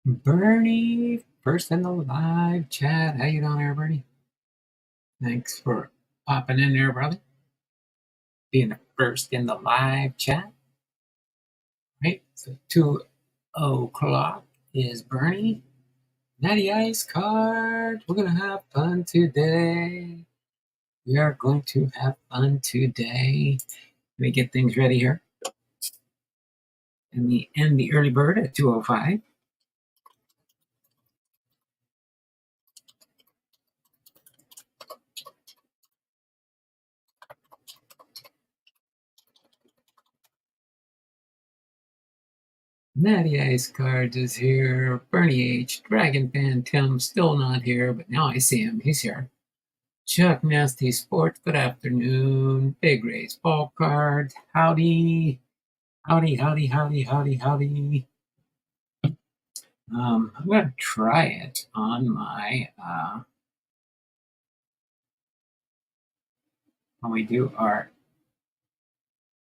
Bernie, first in the live chat. How you doing there, Bernie? Thanks for popping in there, brother. Being the first in the live chat. Right? So 2 o'clock is Bernie. Natty Ice Card. We're gonna have fun today. We are going to have fun today. Let me get things ready here. And the early bird at 2:05. Natty Ice Cards is here. Bernie H. Dragon Fan Tim still not here, but now I see him. He's here. Chuck Nasty Sports, good afternoon. Big Race Ball Cards. Howdy. Howdy, howdy, howdy, howdy, howdy. I'm going to try it on my, when we do our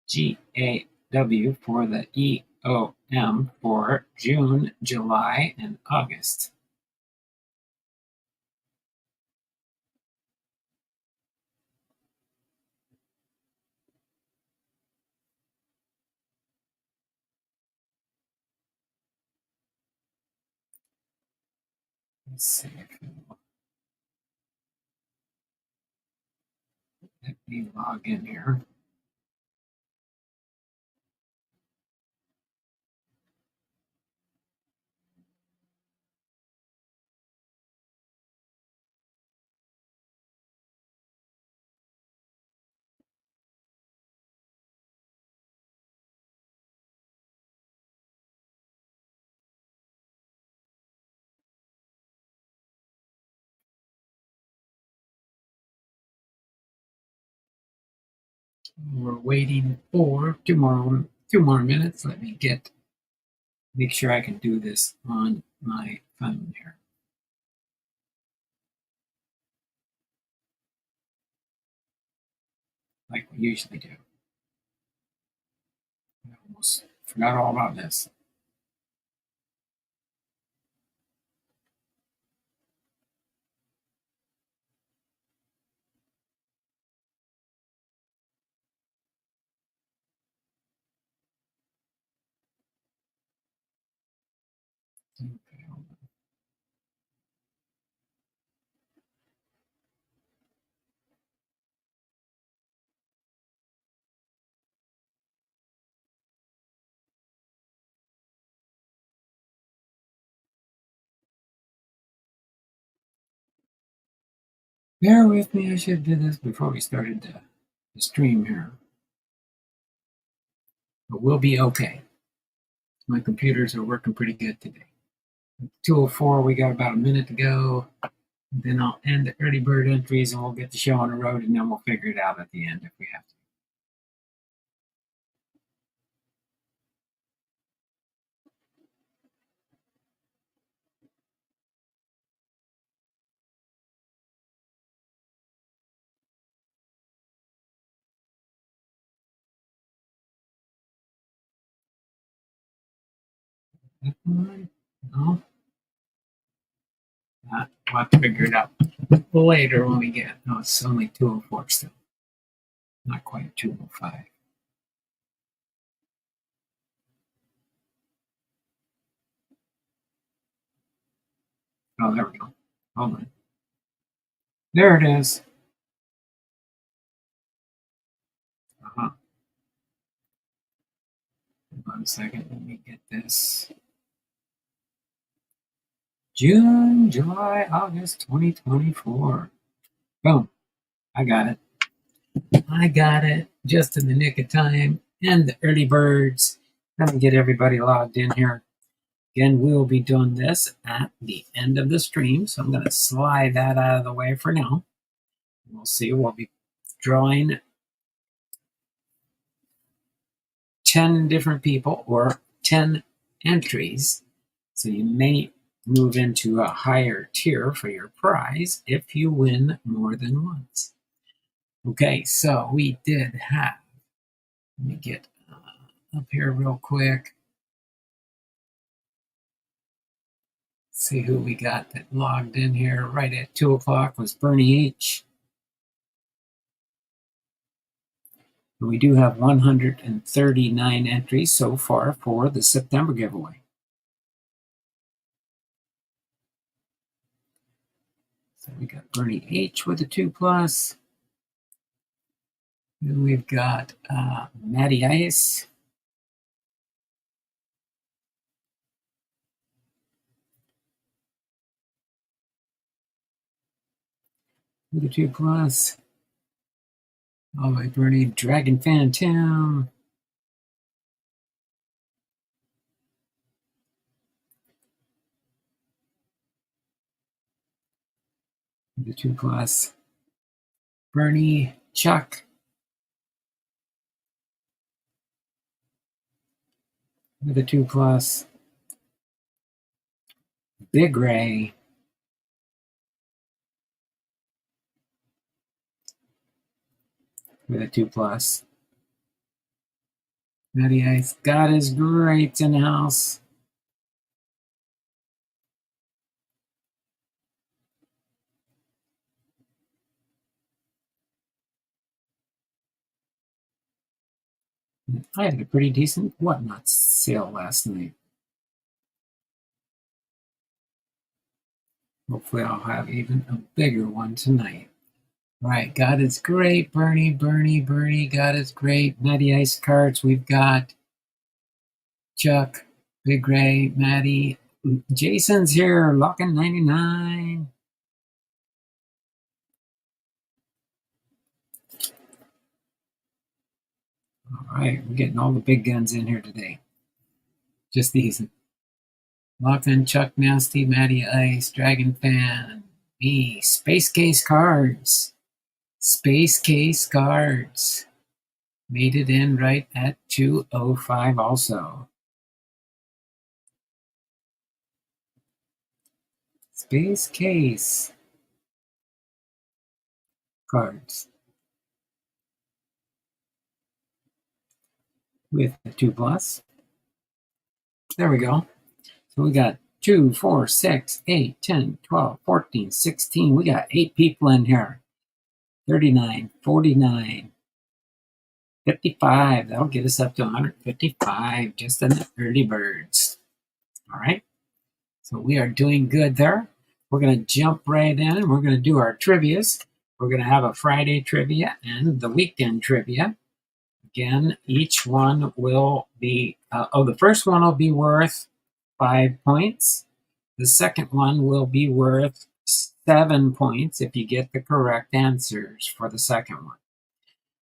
GAW for the EOM for June, July, and August. Let's see if it will let me log in here. We're waiting for two more minutes. Let me make sure I can do this on my phone here. Like we usually do. I almost forgot all about this. Okay, hold on. Bear with me, I should have did this before we started the stream here. But we'll be okay. My computers are working pretty good today. 2:04, we got about a minute to go. Then I'll end the early bird entries and we'll get the show on the road and then we'll figure it out at the end if we have to. No, we'll have to figure it out later when we get. No, it's only 2:04 still. Not quite 2:05. Oh, there we go. Hold on. There it is. 1 second. Let me get this. June, July, August 2024. Boom. I got it. I got it just in the nick of time. And the early birds. Let me get everybody logged in here. Again, we will be doing this at the end of the stream. So I'm going to slide that out of the way for now. We'll see. We'll be drawing 10 different people or 10 entries. So you may move into a higher tier for your prize if you win more than once. Okay, so we did have, let me get up here real quick. see who we got that logged in here right at 2 o'clock was Bernie H. We do have 139 entries so far for the September giveaway. So we got Bernie H with a 2+. Then we've got Matty Ice. With a 2+. All right, Bernie, Dragon Fan Tim. With a 2+. Bernie, Chuck. With a 2+. Big Ray. With a 2+. Matty Ice, God is great in the house. I had a pretty decent whatnot sale last night. Hopefully I'll have even a bigger one tonight. All right, God is great. Bernie, God is great. Matty Ice cards. We've got Chuck, Big Ray, Matty. Jason's here, locking 99. All right, we're getting all the big guns in here today. Just these. Locking, Chuck Nasty, Matty Ice, Dragon Fan, me, Space Case Cards. Space Case Cards. Made it in right at 2:05 also. Space Case Cards. With a 2+. There we go. So we got 2, 4, 6, 8, 10, 12, 14, 16. We got 8 people in here. 39, 49, 55. That'll get us up to 155 just in the early birds. All right. So we are doing good there. We're going to jump right in and we're going to do our trivias. We're going to have a Friday trivia and the weekend trivia. Again, each one will be, the first one will be worth 5 points. The second one will be worth 7 points if you get the correct answers for the second one.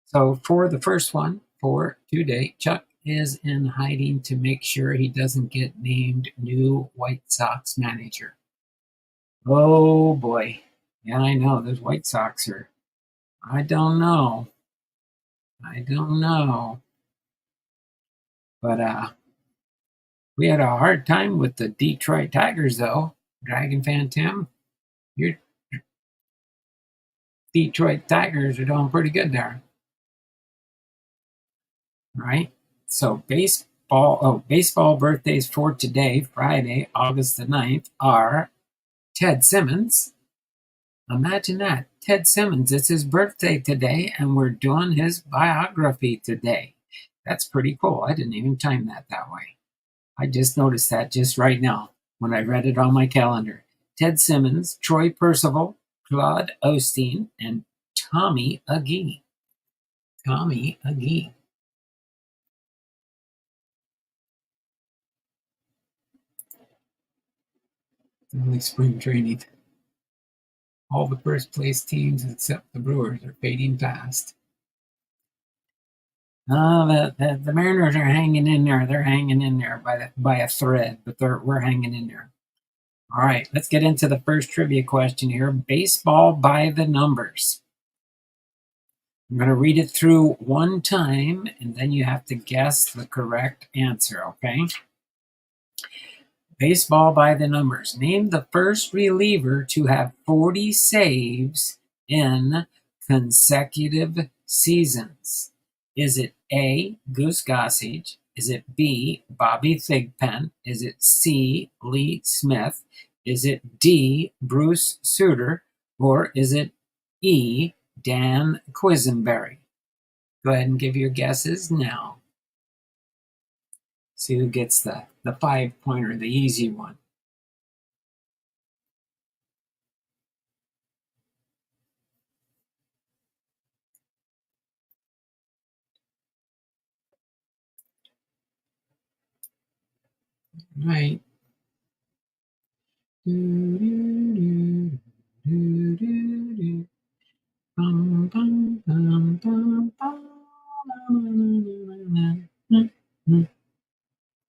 So for the first one, for today, Chuck is in hiding to make sure he doesn't get named new White Sox manager. Oh boy. Yeah, I know. Those White Sox are, I don't know. But we had a hard time with the Detroit Tigers, though. Dragon Fan Tim, your Detroit Tigers are doing pretty good there. All right. So baseball birthdays for today, Friday, August the 9th, are Ted Simmons. Imagine that. Ted Simmons, it's his birthday today, and we're doing his biography today. That's pretty cool. I didn't even time that way. I just noticed that just right now when I read it on my calendar. Ted Simmons, Troy Percival, Claude Osteen, and Tommy Agee. Tommy Agee. Only spring training. All the first place teams except the Brewers are fading fast. The Mariners are hanging in there. They're hanging in there by a thread, but we're hanging in there. All right, let's get into the first trivia question here. Baseball by the numbers. I'm going to read it through one time, and then you have to guess the correct answer, okay? Baseball by the numbers. Name the first reliever to have 40 saves in consecutive seasons. Is it A, Goose Gossage? Is it B, Bobby Thigpen? Is it C, Lee Smith? Is it D, Bruce Sutter, or is it E, Dan Quisenberry? Go ahead and give your guesses now. See who gets the 5-pointer, the easy one. Right.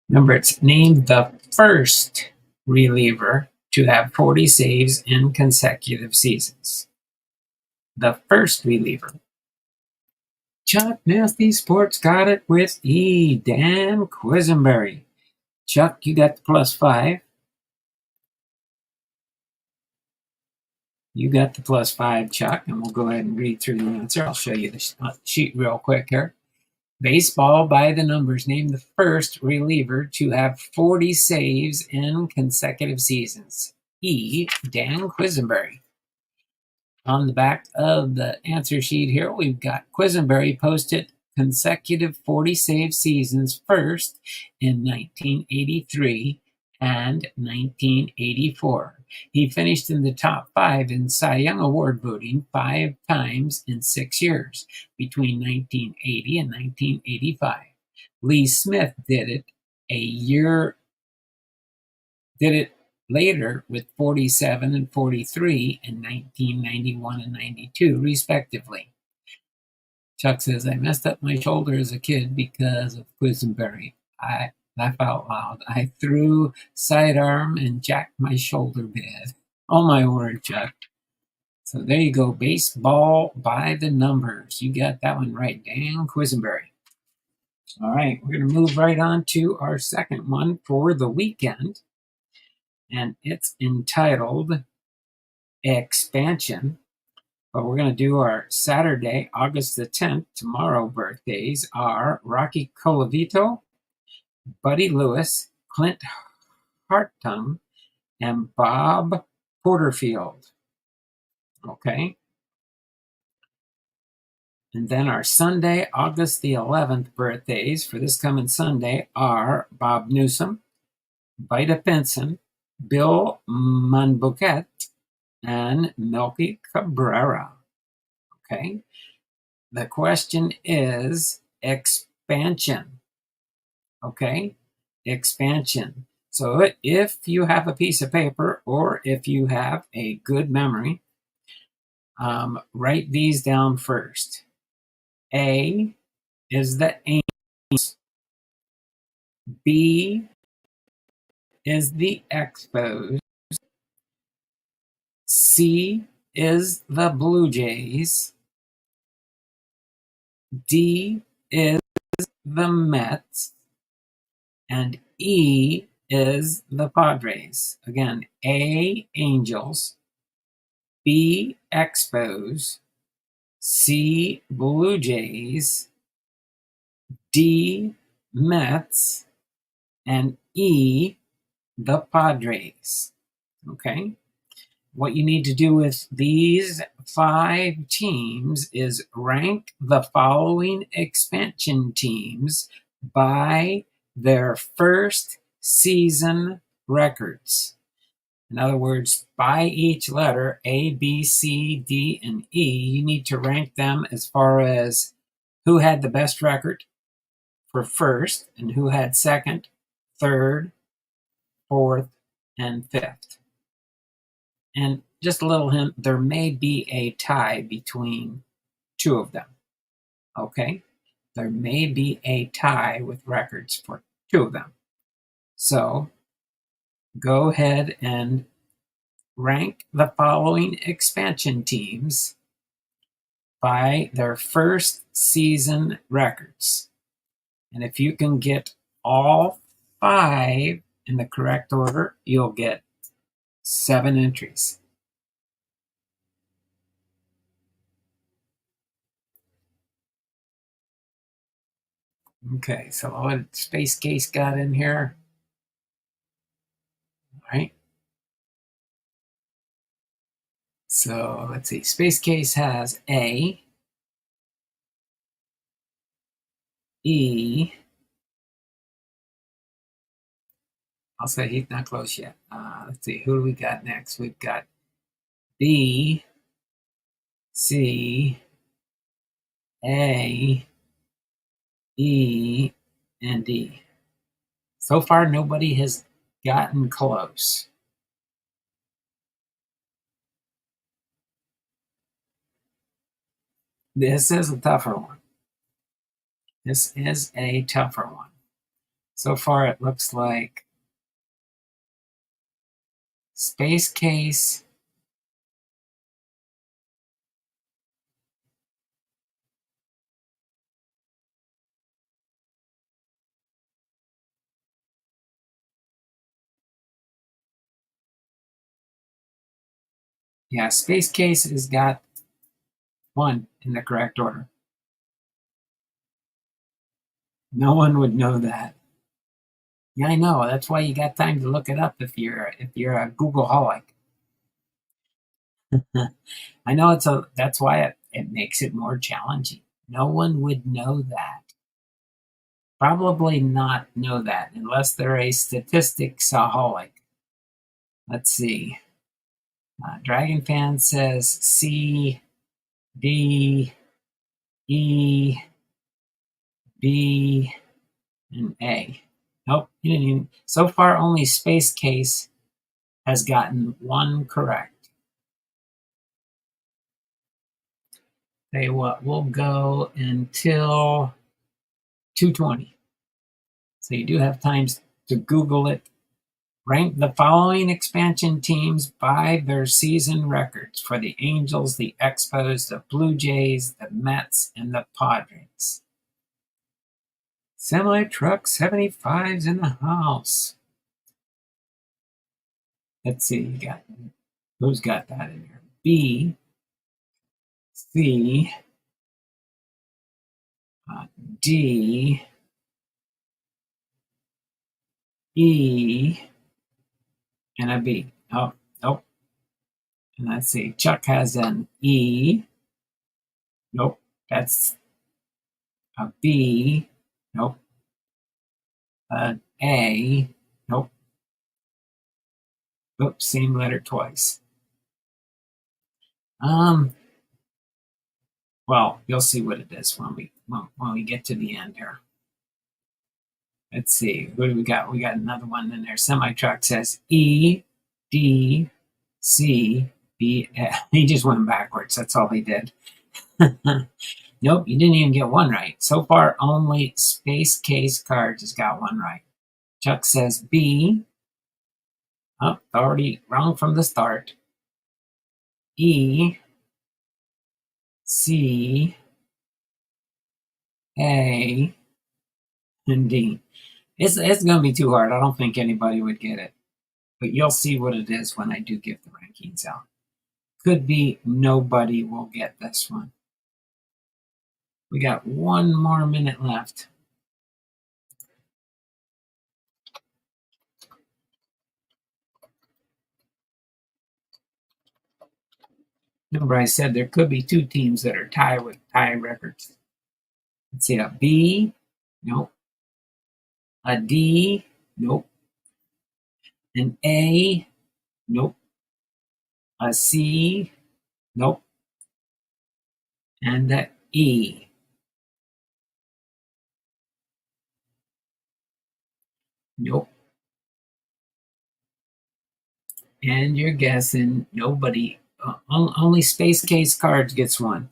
Number it's named the first reliever to have 40 saves in consecutive seasons. The first reliever. Chuck Nasty Sports got it with E. Dan Quisenberry. Chuck, you got the +5. You got the +5, Chuck, and we'll go ahead and read through the answer. I'll show you the sheet real quick here. Baseball by the numbers named the first reliever to have 40 saves in consecutive seasons. E. Dan Quisenberry. On the back of the answer sheet here, we've got Quisenberry posted consecutive 40 save seasons first in 1983 and 1984. He finished in the top 5 in Cy Young Award voting 5 times in 6 years, between 1980 and 1985. Lee Smith did it later with 47 and 43 in 1991 and 92, respectively. Chuck says, I messed up my shoulder as a kid because of Quisenberry. I laugh out loud. I threw sidearm and jacked my shoulder bad. Oh, my word, Chuck. So there you go. Baseball by the numbers. You got that one right. Dan Quisenberry. All right, we're going to move right on to our second one for the weekend. And it's entitled Expansion. But we're going to do our Saturday, August the 10th, tomorrow birthdays are Rocky Colavito, Buddy Lewis, Clint Hartung, and Bob Porterfield. Okay. And then our Sunday, August the 11th birthdays for this coming Sunday are Bob Newsom, Vida Pinson, Bill Monbouquet, and Milky Cabrera. Okay. The question is expansion. Okay. Expansion. So if you have a piece of paper or if you have a good memory, write these down first. A is the Angels. B is the Expos. C is the Blue Jays. D is the Mets. And E is the Padres. Again, A, Angels. B, Expos. C, Blue Jays. D, Mets. And E, the Padres. Okay? What you need to do with these 5 teams is rank the following expansion teams by their first season records. In other words, by each letter, A, B, C, D, and E, you need to rank them as far as who had the best record for first and who had second, third, fourth, and fifth. And just a little hint, there may be a tie between 2 of them. Okay? There may be a tie with records for 2 of them. So go ahead and rank the following expansion teams by their first season records. And if you can get all 5 in the correct order, you'll get 7 entries. Okay, so what Space Case got in here? All right. So let's see. Space Case has A, E. I'll say he's not close yet. Let's see. Who do we got next? We've got B, C, A, E, and D. So far, nobody has gotten close. This is a tougher one. This is a tougher one. So far, it looks like Space Case, yeah, Space Case has got one in the correct order. No one would know that. Yeah, I know. That's why you got time to look it up if you're a Googleaholic. I know that's why it makes it more challenging. No one would know that. Probably not know that unless they're a statisticsaholic. Let's see. Dragon Fan says C, D, E, B, and A. Nope, you didn't even. So far, only Space Case has gotten one correct. Tell you what, we'll go until 2:20. So you do have time to Google it. Rank the following expansion teams by their season records for the Angels, the Expos, the Blue Jays, the Mets, and the Padres. Semi-truck 75's in the house. Let's see, who's got that in here? B, C, D, E, and a B. Oh, nope. And let's see, Chuck has an E. Nope, that's a B. Nope. An A. Nope. Oops, same letter twice. Well, you'll see what it is when we get to the end here. Let's see, what do we got? We got another one in there. Semi-truck says E, D, C, B, F. He just went backwards. That's all he did. Nope, you didn't even get one right. So far, only Space Case Cards has got one right. Chuck says B. Oh, already wrong from the start. E, C, A, and D. It's going to be too hard. I don't think anybody would get it. But you'll see what it is when I do give the rankings out. Could be nobody will get this one. We got one more minute left. Remember I said there could be two teams that are tied with tie records. Let's see, a B, nope. A D, nope. An A, nope. A C, nope. And a E. Nope. And you're guessing nobody. Only Space Case Cards gets one.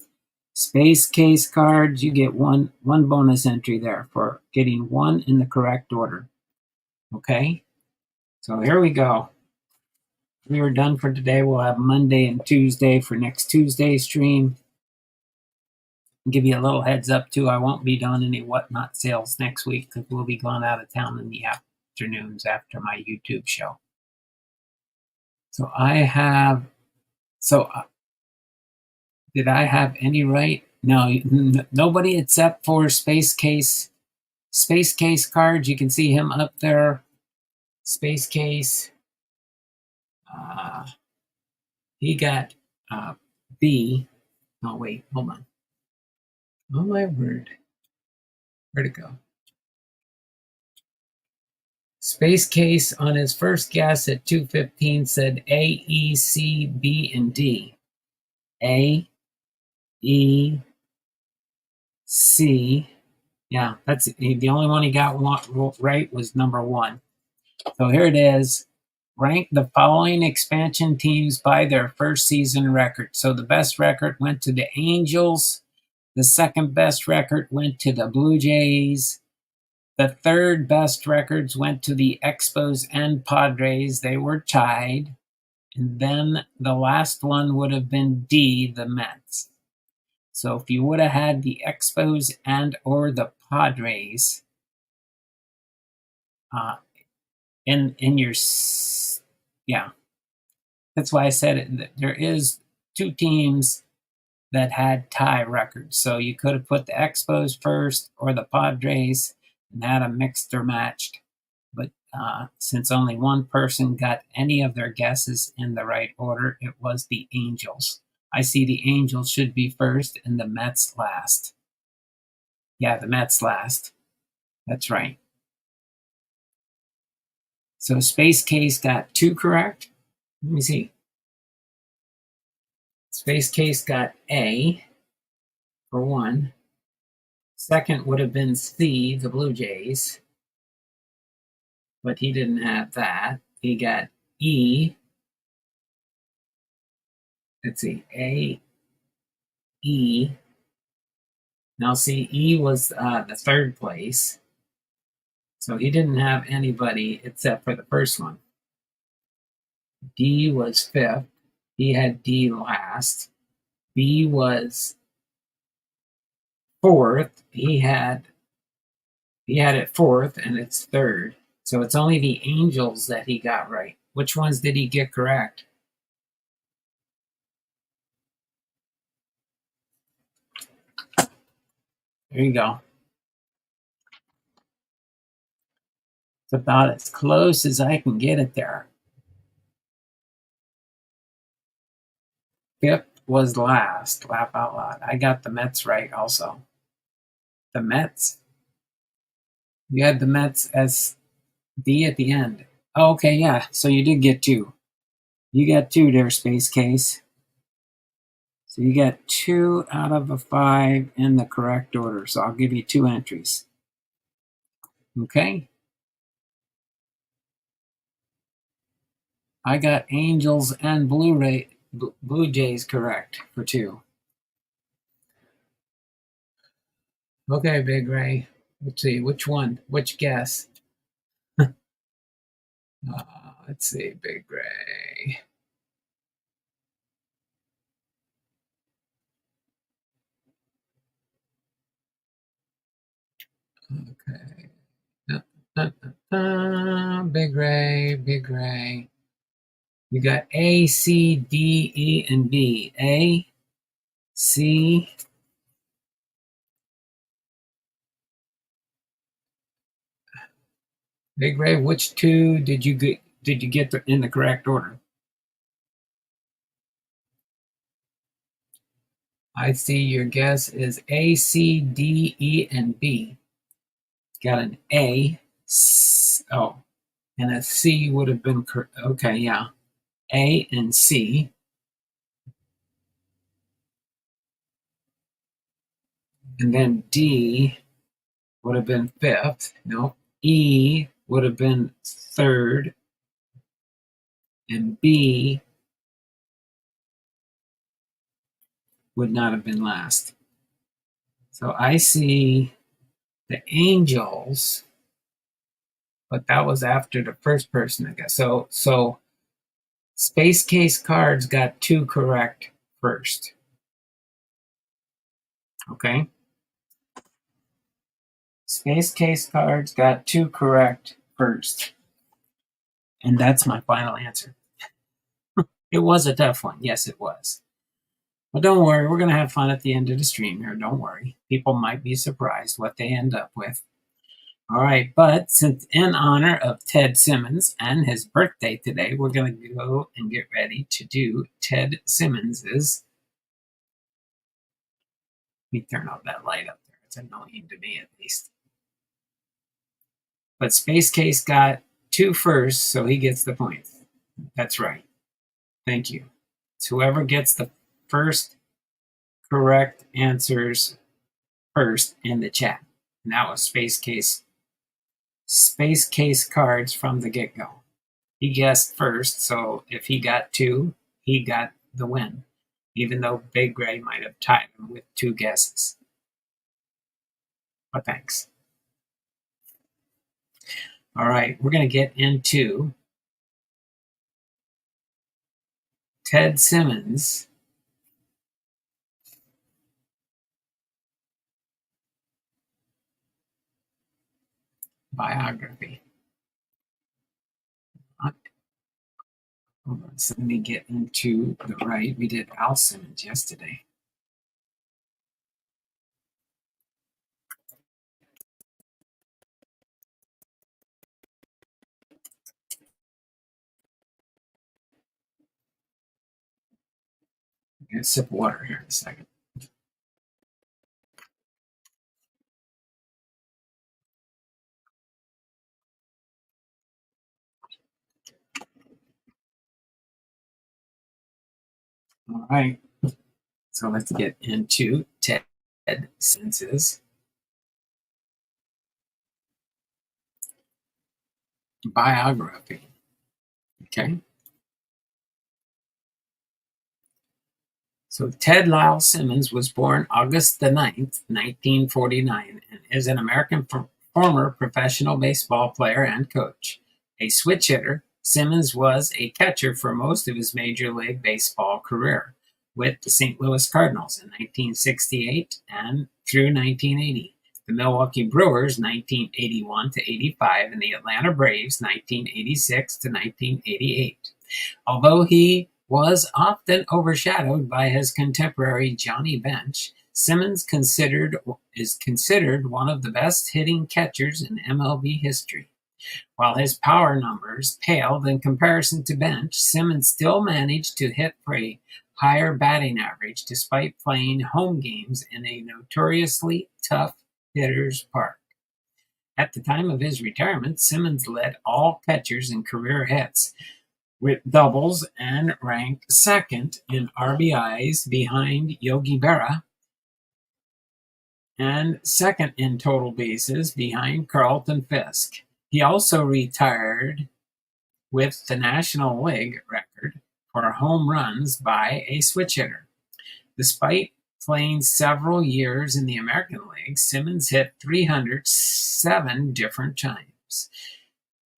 Space Case Cards, you get one bonus entry there for getting one in the correct order. Okay? So here we go. We are done for today. We'll have Monday and Tuesday for next Tuesday's stream. I'll give you a little heads up too. I won't be doing any whatnot sales next week because we'll be going out of town in the afternoons after my YouTube show. So did I have any right? No, nobody except for Space Case Cards. You can see him up there. Space Case. He got B. Oh, wait, hold on. Oh, my word. Where'd it go? Space Case on his first guess at 2:15 said A, E, C, B, and D. A, E, C. Yeah, that's the only one he got right was number 1. So here it is. Rank the following expansion teams by their first season record. So the best record went to the Angels. The second best record went to the Blue Jays. The third best records went to the Expos and Padres. They were tied. And then the last one would have been D, the Mets. So if you would have had the Expos and or the Padres in your, yeah, that's why I said it. There is 2 teams that had tie records. So you could have put the Expos first or the Padres and had them mixed or matched. But since only one person got any of their guesses in the right order, it was the Angels. I see the Angels should be first and the Mets last. Yeah, the Mets last. That's right. So Space Case got 2 correct. Let me see. Space Case got A for 1. Second would have been C, the Blue Jays. But he didn't have that. He got E. Let's see, A, E. Now see, E was the third place. So he didn't have anybody except for the first one. D was 5th. He had D last. B was 4th. He had it 4th, and it's 3rd. So it's only the Angels that he got right. Which ones did he get correct? There you go. It's about as close as I can get it there. 5th was last. Laugh out loud. I got the Mets right also. The Mets? You had the Mets as D at the end. Oh, okay, yeah. So you did get 2. You got 2 there, Space Case. So you got 2 out of the 5 in the correct order. So I'll give you 2 entries. Okay? I got Angels and Blue Jays correct for 2. Okay, Big Ray. Let's see, which one? Which guess? Let's see, Big Ray. Okay. Big Ray, Big Ray. You got A, C, D, E, and B. A, C, Big Ray, which 2 did you get in the correct order? I see your guess is A, C, D, E, and B. Got an A. Oh, and a C would have been okay, yeah. A and C. And then D would have been 5th. No. E would have been 3rd. And B would not have been last. So I see the Angels, but that was after the first person, I guess. So Space Case Cards got 2 correct first. Okay? Space Case Cards got 2 correct first. And that's my final answer. It was a tough one. Yes, it was. But don't worry, we're going to have fun at the end of the stream here. Don't worry. People might be surprised what they end up with. All right, but since in honor of Ted Simmons and his birthday today, we're going to go and get ready to do Ted Simmons's. Let me turn off that light up there. It's annoying to me, at least. But Space Case got 2 first, so he gets the points. That's right. Thank you. It's whoever gets the first correct answers first in the chat. And that was Space Case cards from the get-go. He guessed first, so if he got 2, he got the win, even though Big Gray might have tied him with 2 guesses. But thanks. All right, we're going to get into Ted Simmons' biography. So let me get into the right. We did Al Simmons yesterday. I'm going to sip of water here in a second. All right, so let's get into Ted Simmons' biography. Okay. So Ted Lyle Simmons was born August the 9th, 1949, and is an American former professional baseball player and coach. A switch hitter, Simmons was a catcher for most of his Major League Baseball career with the St. Louis Cardinals in 1968 and through 1980, the Milwaukee Brewers 1981 to 85, and the Atlanta Braves 1986 to 1988. Although he was often overshadowed by his contemporary Johnny Bench, Simmons is considered one of the best hitting catchers in MLB history. While his power numbers paled in comparison to Bench, Simmons still managed to hit for a higher batting average despite playing home games in a notoriously tough hitter's park. At the time of his retirement, Simmons led all catchers in career hits with doubles and ranked second in RBIs behind Yogi Berra and second in total bases behind Carlton Fisk. He also retired with the National League record for home runs by a switch hitter. Despite playing several years in the American League, Simmons hit 307 different times,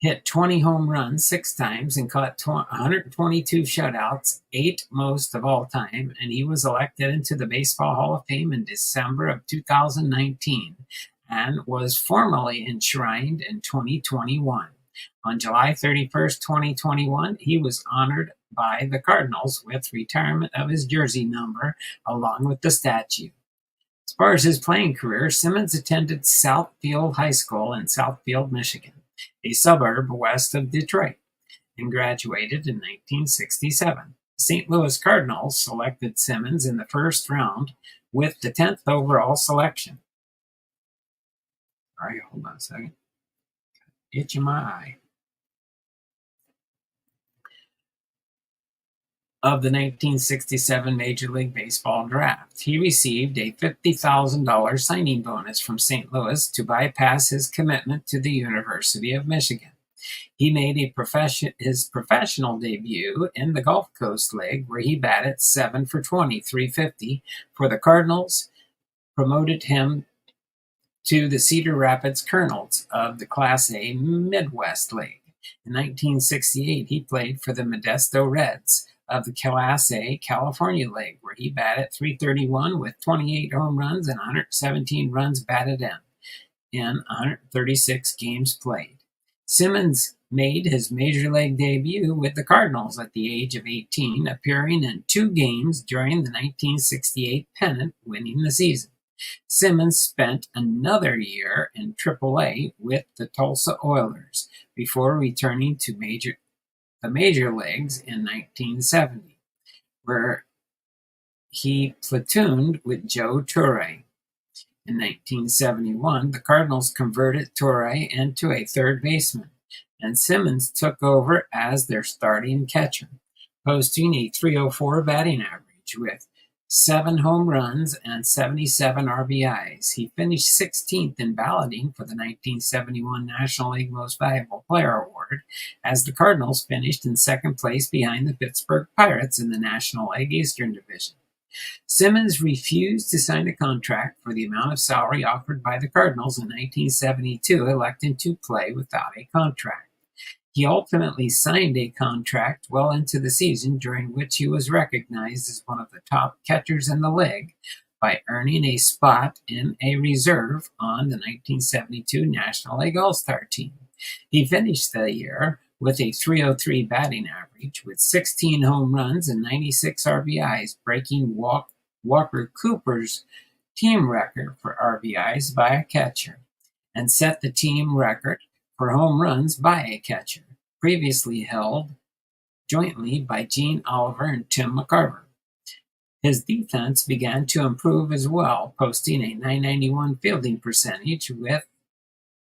hit 20 home runs 6 times, and caught 122 shutouts, 8 most of all time, and he was elected into the Baseball Hall of Fame in December of 2019 and was formally enshrined in 2021. On July 31st, 2021, he was honored by the Cardinals with retirement of his jersey number along with the statue. As far as his playing career, Simmons attended Southfield High School in Southfield, Michigan, a suburb west of Detroit, and graduated in 1967. The St. Louis Cardinals selected Simmons in the first round with the 10th overall selection. All right, hold on a second. Itch in my eye. Of the 1967 Major League Baseball draft. He received a $50,000 signing bonus from St. Louis to bypass his commitment to the University of Michigan. He made his professional debut in the Gulf Coast League, where he batted 7 for 20, .350 for the Cardinals, promoted him to the Cedar Rapids Colonels of the Class A Midwest League. In 1968, he played for the Modesto Reds of the Class A California League, where he batted .331 with 28 home runs and 117 runs batted in 136 games played. Simmons made his Major League debut with the Cardinals at the age of 18, appearing in 2 games during the 1968 pennant-winning season. Simmons spent another year in AAA with the Tulsa Oilers before returning to the major leagues in 1970, where he platooned with Joe Torre. In 1971, the Cardinals converted Torre into a third baseman, and Simmons took over as their starting catcher, posting a .304 batting average with 7 home runs and 77 RBIs. He finished 16th in balloting for the 1971 National League Most Valuable Player Award, as the Cardinals finished in second place behind the Pittsburgh Pirates in the National League Eastern Division. Simmons refused to sign a contract for the amount of salary offered by the Cardinals in 1972, electing to play without a contract. He ultimately signed a contract well into the season, during which he was recognized as one of the top catchers in the league by earning a spot in a reserve on the 1972 National League All-Star team. He finished the year with a .303 batting average, with 16 home runs and 96 RBIs, breaking Walker Cooper's team record for RBIs by a catcher, and set the team record for home runs by a catcher, previously held jointly by Gene Oliver and Tim McCarver. His defense began to improve as well, posting a .991 fielding percentage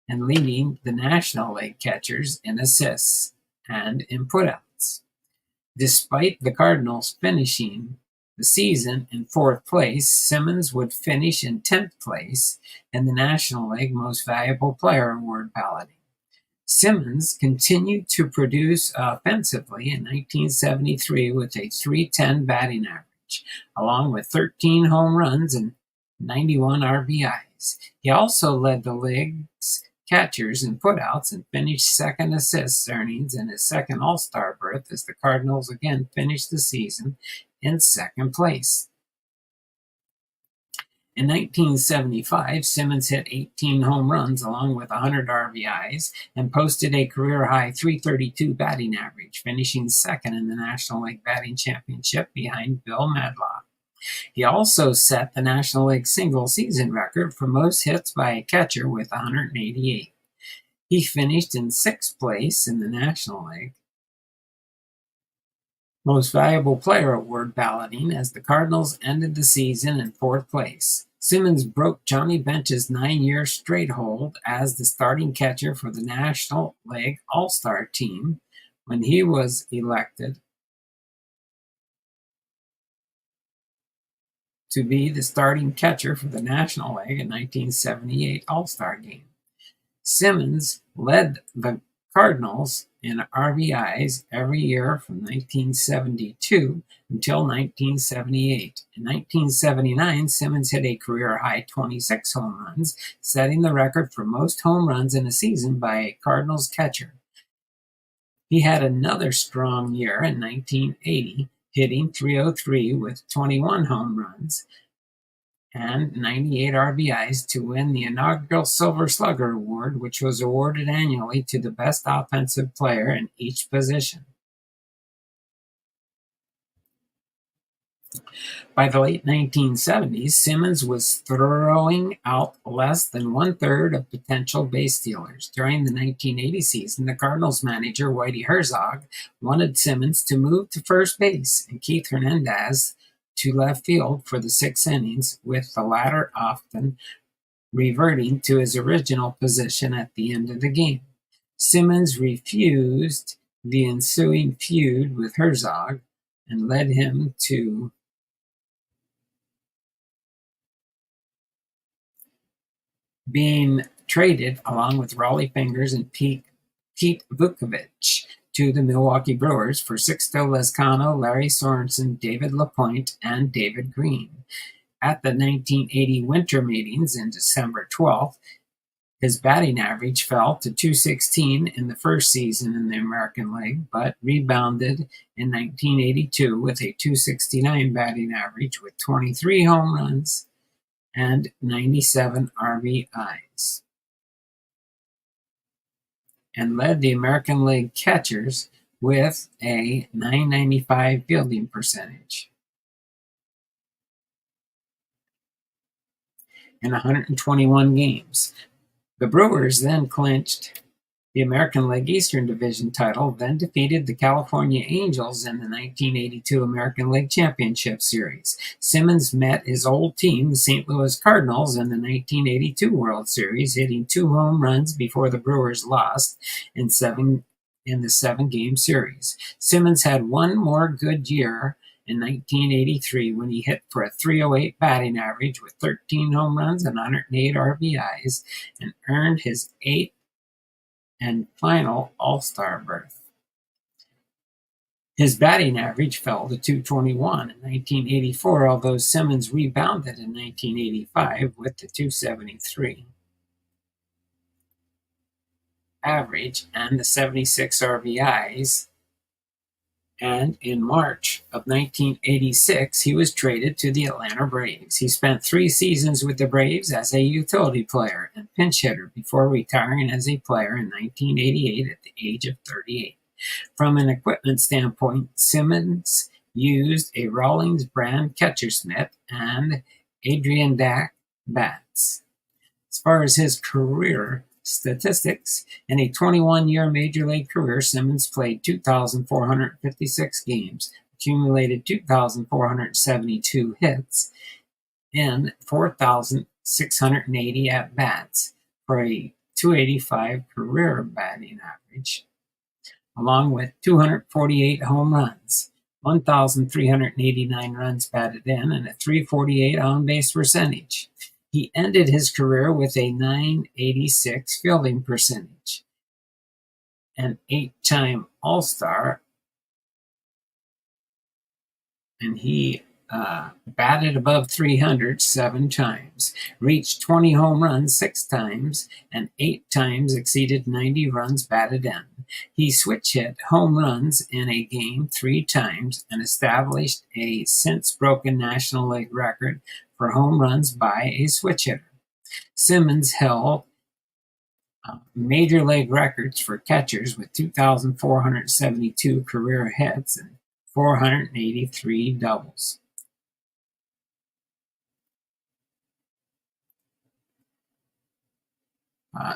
and leading the National League catchers in assists and in putouts. Despite the Cardinals finishing the season in 4th place, Simmons would finish in 10th place in the National League Most Valuable Player Award balloting. Simmons continued to produce offensively in 1973 with a .310 batting average, along with 13 home runs and 91 RBIs. He also led the league's catchers in putouts and finished second assists earnings in his second All-Star berth, as the Cardinals again finished the season in second place. In 1975, Simmons hit 18 home runs along with 100 RBIs and posted a career-high .332 batting average, finishing second in the National League Batting Championship behind Bill Madlock. He also set the National League single-season record for most hits by a catcher with 188. He finished in 6th place in the National League Most Valuable Player Award balloting, as the Cardinals ended the season in 4th place. Simmons broke Johnny Bench's 9-year straight hold as the starting catcher for the National League All-Star team when he was elected to be the starting catcher for the National League in 1978 All-Star game. Simmons led the Cardinals in RBIs every year from 1972 until 1978. In 1979, Simmons hit a career-high 26 home runs, setting the record for most home runs in a season by a Cardinals catcher. He had another strong year in 1980, hitting .303 with 21 home runs and 98 RBIs to win the inaugural Silver Slugger Award, which was awarded annually to the best offensive player in each position. By the late 1970s, Simmons was throwing out less than one-third of potential base stealers. During the 1980 season, the Cardinals manager, Whitey Herzog, wanted Simmons to move to first base and Keith Hernandez to left field for the 6 innings, with the latter often reverting to his original position at the end of the game. Simmons refused the ensuing feud with Herzog and led him to being traded, along with Rollie Fingers and Pete Vukovich, to the Milwaukee Brewers for Sixto Lezcano, Larry Sorensen, David LaPointe, and David Green. At the 1980 winter meetings in December 12th, his batting average fell to .216 in the first season in the American League, but rebounded in 1982 with a .269 batting average with 23 home runs and 97 RBIs, and led the American League catchers with a .995 fielding percentage. in 121 games. The Brewers then clinched the American League Eastern Division title, then defeated the California Angels in the 1982 American League Championship Series. Simmons met his old team, the St. Louis Cardinals, in the 1982 World Series, hitting 2 home runs before the Brewers lost in the 7-game series. Simmons had one more good year in 1983 when he hit for a .308 batting average with 13 home runs and 108 RBIs and earned his 8th and final All-Star berth. His batting average fell to .221 in 1984, although Simmons rebounded in 1985 with the .273 average and the 76 RBIs. And in March of 1986, he was traded to the Atlanta Braves. He spent 3 seasons with the Braves as a utility player and pinch hitter before retiring as a player in 1988 at the age of 38. From an equipment standpoint, Simmons used a Rawlings brand catcher's mitt and Adirondack bats. As far as his career statistics, in a 21-year Major League career, Simmons played 2,456 games, accumulated 2,472 hits, and 4,680 at-bats for a .285 career batting average, along with 248 home runs, 1,389 runs batted in, and a .348 on-base percentage. He ended his career with a .986 fielding percentage, an 8-time All-Star, and he batted above .300 7 times, reached 20 home runs 6 times, and 8 times exceeded 90 runs batted in. He switch hit home runs in a game 3 times and established a since-broken National League record for home runs by a switch hitter. Simmons held Major League records for catchers with 2,472 career hits and 483 doubles.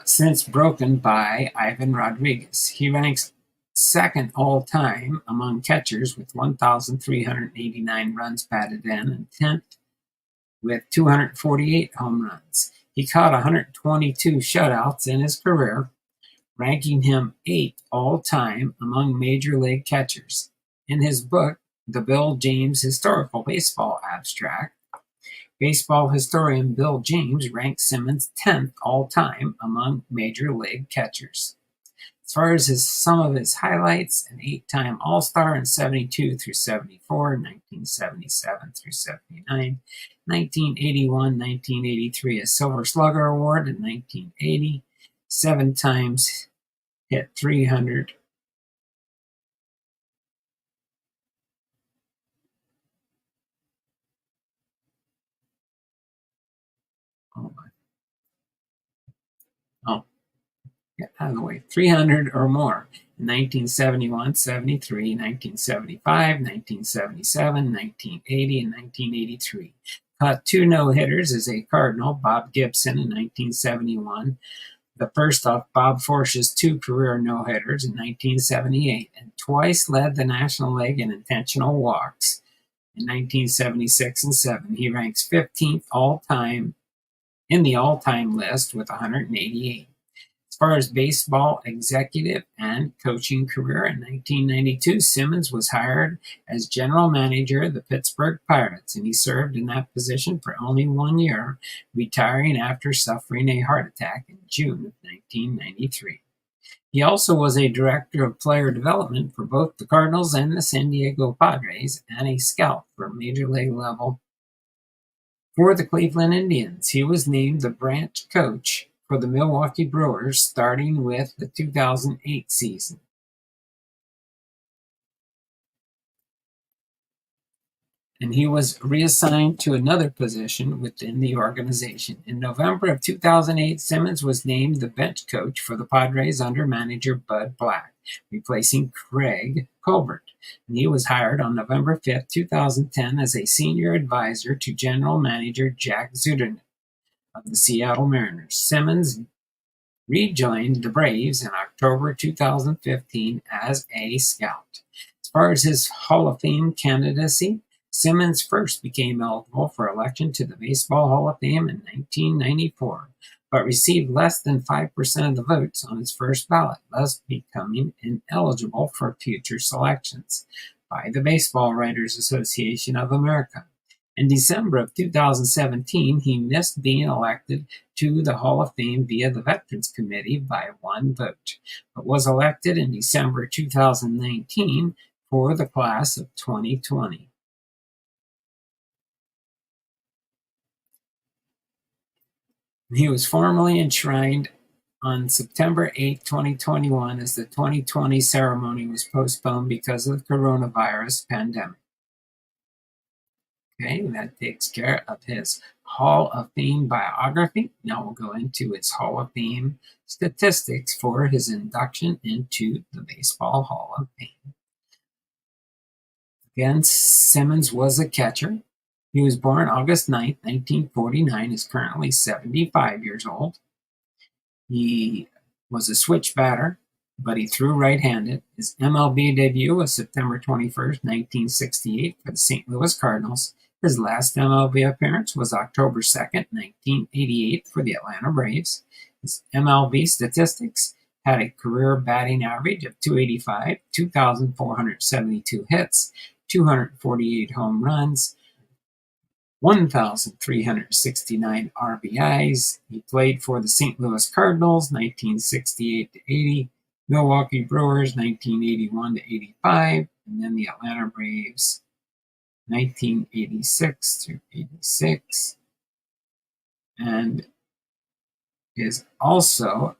Since broken by Ivan Rodriguez. He ranks 2nd all-time among catchers with 1,389 runs batted in and 10th with 248 home runs. He caught 122 shutouts in his career, ranking him 8th all-time among Major League catchers. In his book, The Bill James Historical Baseball Abstract, baseball historian Bill James ranks Simmons 10th all-time among Major League catchers. As far as some of his highlights, an 8-time All-Star in 72 through 74, 1977 through 79, 1981, 1983, a Silver Slugger Award in 1980, 7 times hit 300. Get out of the way. 300 or more in 1971, 73, 1975, 1977, 1980, and 1983. Caught 2 no-hitters as a Cardinal, Bob Gibson in 1971, the first off Bob Forsh's 2 career no-hitters in 1978, and twice led the National League in intentional walks in 1976 and 7. He ranks 15th all-time in the all-time list with 188. As far as baseball executive and coaching career, in 1992, Simmons was hired as general manager of the Pittsburgh Pirates, and he served in that position for only 1 year, retiring after suffering a heart attack in June of 1993. He also was a director of player development for both the Cardinals and the San Diego Padres, and a scout for Major League level for the Cleveland Indians. He was named the branch coach for the Milwaukee Brewers starting with the 2008 season. And he was reassigned to another position within the organization. In November of 2008, Simmons was named the bench coach for the Padres under manager Bud Black, replacing Craig Colbert. And he was hired on November 5th, 2010 as a senior advisor to general manager Jack Zudernick of the Seattle Mariners. Simmons rejoined the Braves in October 2015 as a scout. As far as his Hall of Fame candidacy, Simmons first became eligible for election to the Baseball Hall of Fame in 1994, but received less than 5% of the votes on his first ballot, thus becoming ineligible for future selections by the Baseball Writers Association of America. In December of 2017, he missed being elected to the Hall of Fame via the Veterans Committee by 1 vote, but was elected in December 2019 for the class of 2020. He was formally enshrined on September 8, 2021, as the 2020 ceremony was postponed because of the coronavirus pandemic. Okay, that takes care of his Hall of Fame biography. Now we'll go into his Hall of Fame statistics for his induction into the Baseball Hall of Fame. Again, Simmons was a catcher. He was born August 9th, 1949, is currently 75 years old. He was a switch batter, but he threw right-handed. His MLB debut was September 21st, 1968 for the St. Louis Cardinals. His last MLB appearance was October 2nd, 1988 for the Atlanta Braves. His MLB statistics had a career batting average of .285, 2,472 hits, 248 home runs, 1,369 RBIs. He played for the St. Louis Cardinals 1968 to 80, Milwaukee Brewers 1981 to 85, and then the Atlanta Braves 1986 to 86, and is also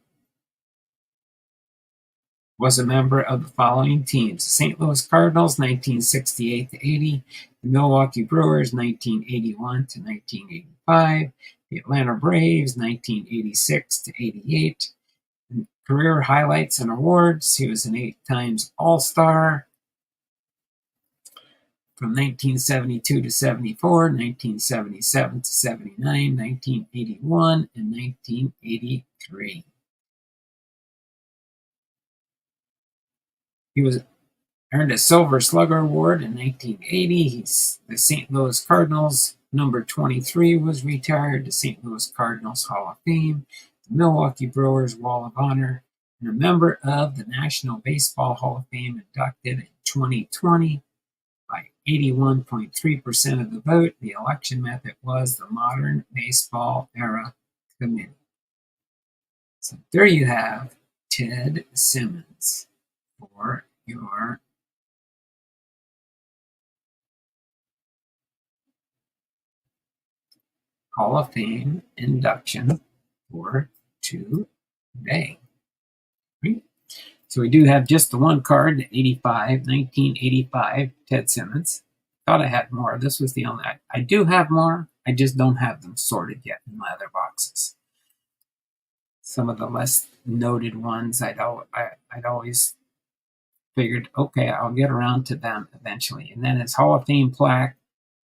was a member of the following teams: the St. Louis Cardinals 1968 to 80, the Milwaukee Brewers 1981 to 1985, the Atlanta Braves 1986 to 88. And career highlights and awards: he was an 8 times All-Star from 1972 to 74, 1977 to 79, 1981, and 1983. He earned a Silver Slugger Award in 1980. The St. Louis Cardinals number 23 was retired. The St. Louis Cardinals Hall of Fame, the Milwaukee Brewers Wall of Honor, and a member of the National Baseball Hall of Fame, inducted in 2020 by 81.3% of the vote. The election method was the Modern Baseball Era Committee. So there you have Ted Simmons for your Hall of Fame induction for today. Right? So we do have just the one card, 1985, Ted Simmons. Thought I had more. This was the only. I do have more. I just don't have them sorted yet in my other boxes. Some of the less noted ones, I'd always figured, okay, I'll get around to them eventually. And then his Hall of Fame plaque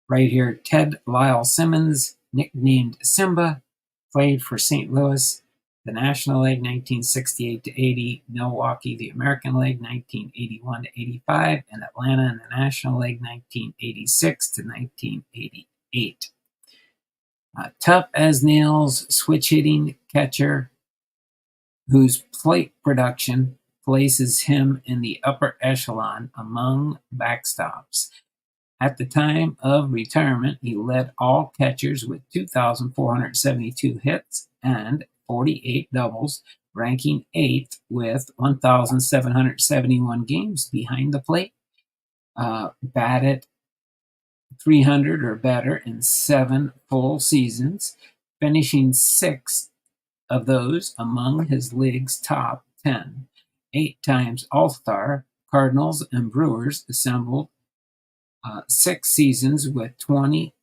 right here: Ted Lyle Simmons, nicknamed Simba, played for St. Louis, the National League 1968 to 80, Milwaukee, the American League 1981 to 85, and Atlanta in the National League 1986 to 1988. Tough as nails, switch hitting catcher whose plate production places him in the upper echelon among backstops. At the time of retirement, he led all catchers with 2,472 hits and 48 doubles, ranking 8th with 1,771 games behind the plate. Batted .300 or better in 7 full seasons, finishing 6 of those among his league's top 10. 8 times All-Star, Cardinals and Brewers assembled 6 seasons with 20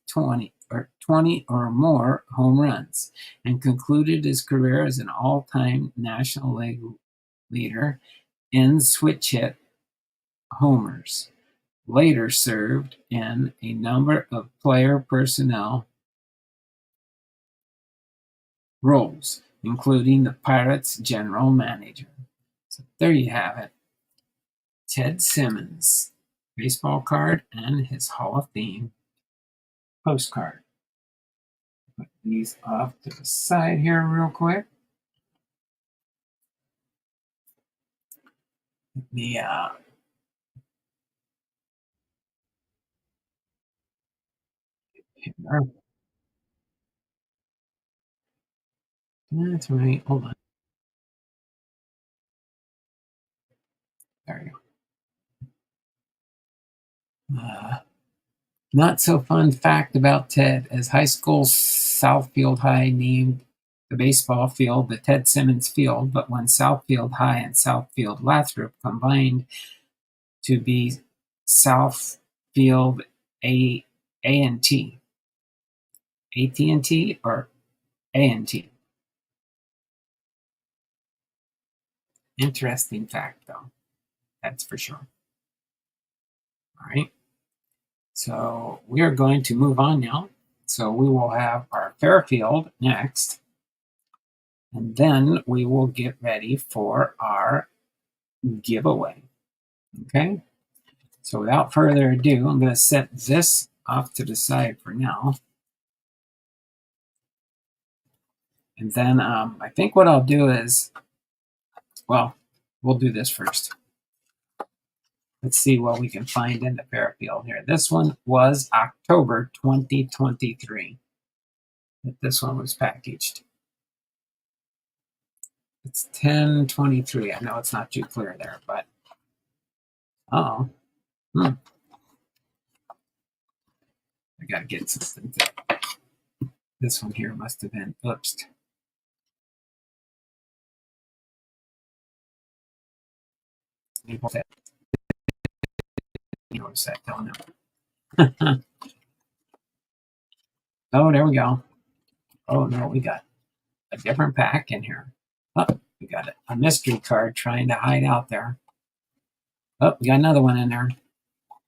or more home runs, and concluded his career as an all-time National League leader in switch hit homers. Later served in a number of player personnel roles, including the Pirates general manager. So there you have it. Ted Simmons, baseball card and his Hall of Fame postcard. Put these off to the side here real quick. That's right. Hold on. There you go. Not so fun fact about Ted. As high school Southfield High named the baseball field the Ted Simmons Field, but when Southfield High and Southfield Lathrop combined to be Southfield A&T. AT&T or A&T? Interesting fact, though. That's for sure. All right. So we are going to move on now. So we will have our FairField next. And then we will get ready for our giveaway. Okay. So without further ado, I'm going to set this off to the side for now. And then I think what I'll do is, well, we'll do this first. Let's see what we can find in the FairField here. This one was October 2023 that this one was packaged. It's 10/23. I know it's not too clear there, but I gotta get something. This one here must have been oops. Notice that, don't know. Oh, there we go. Oh no, we got a different pack in here. Oh, we got a mystery card trying to hide out there. Oh, we got another one in there.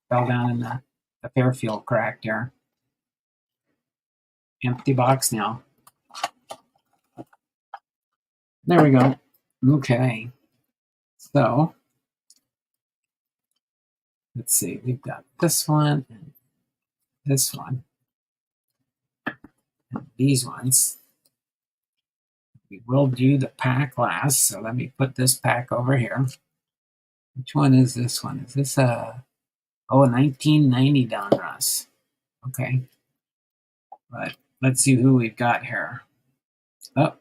Fell down in the FairField crack there. Empty box now. There we go. Okay. So, let's see. We've got this one and this one. And these ones. We will do the pack last. So let me put this pack over here. Which one is this one? Is this a 1990 Donruss? Okay. But let's see who we've got here. Oh,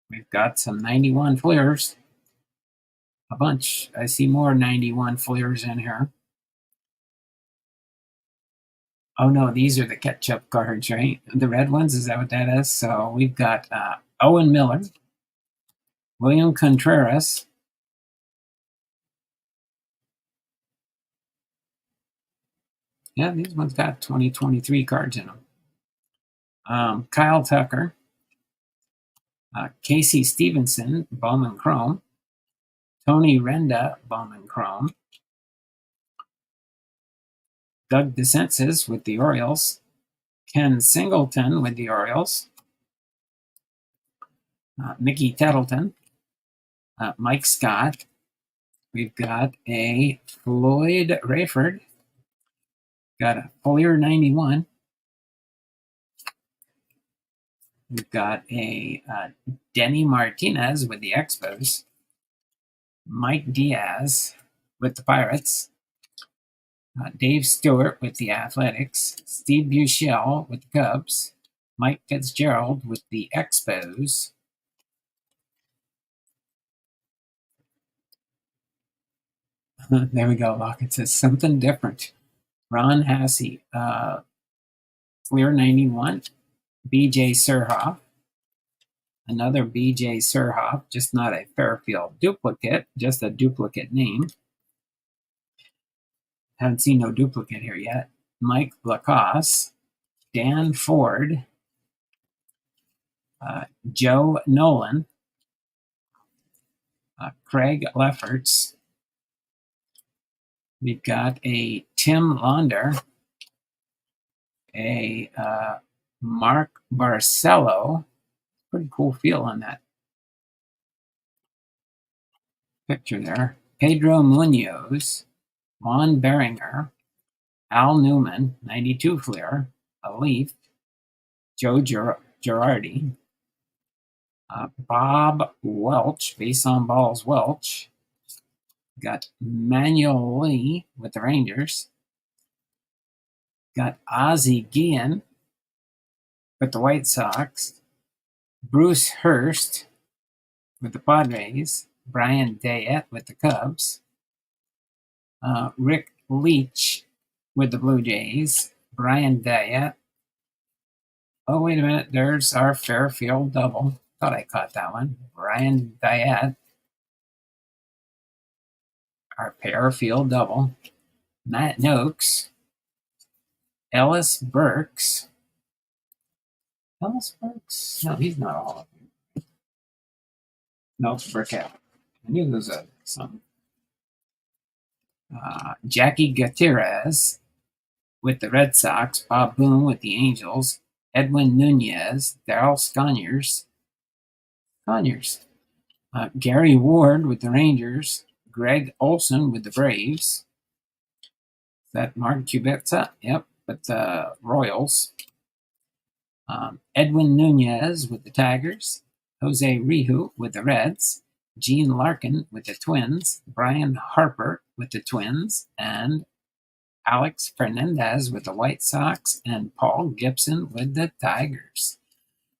we've got some 91 Fleers. A bunch. I see more 91 Fleers in here. Oh no, these are the ketchup cards, right? The red ones, is that what that is? So we've got Owen Miller, William Contreras, yeah, these ones got 2023 cards in them. Kyle Tucker, Casey Stevenson, Bowman Chrome, Tony Renda, Bowman Chrome, Doug DeSensis with the Orioles, Ken Singleton with the Orioles, Mickey Tettleton, Mike Scott. We've got a Floyd Rayford, got a Fleer 91. We've got a Denny Martinez with the Expos, Mike Diaz with the Pirates, Dave Stewart with the Athletics, Steve Buechele with the Cubs, Mike Fitzgerald with the Expos, there we go, Lock. It says something different. Ron Hasse, Fleer 91, BJ Surhoff, another BJ Surhoff, just not a FairField duplicate, just a duplicate name. Haven't seen no duplicate here yet. Mike Lacoste, Dan Ford, Joe Nolan, Craig Lefferts. We've got a Tim Launder, a Mark Barcelo, Pretty cool feel on that picture there. Pedro Munoz, Juan Beringer, Al Newman, 92 Fleer, a Leaf, Joe Girardi, Bob Welch, base on balls Welch. Got Manuel Lee with the Rangers. Got Ozzie Guillen with the White Sox. Bruce Hurst with the Padres. Brian Dayette with the Cubs. Rick Leach with the Blue Jays. Brian Dayette. Oh, wait a minute. There's our Fairfield double. Thought I caught that one. Brian Dayette. Our Fairfield double. Matt Noakes. Ellis Burks. Ellis Burks? No, he's not all of them. No, it's Burkett. I knew there was some. Jackie Gutierrez with the Red Sox. Bob Boone with the Angels. Edwin Nunez. Darryl Conyers. Gary Ward with the Rangers. Greg Olson with the Braves. Is that Mark Kubica? Yep, with the Royals. Edwin Nunez with the Tigers. Jose Rijo with the Reds. Gene Larkin with the Twins. Brian Harper with the Twins. And Alex Fernandez with the White Sox. And Paul Gibson with the Tigers.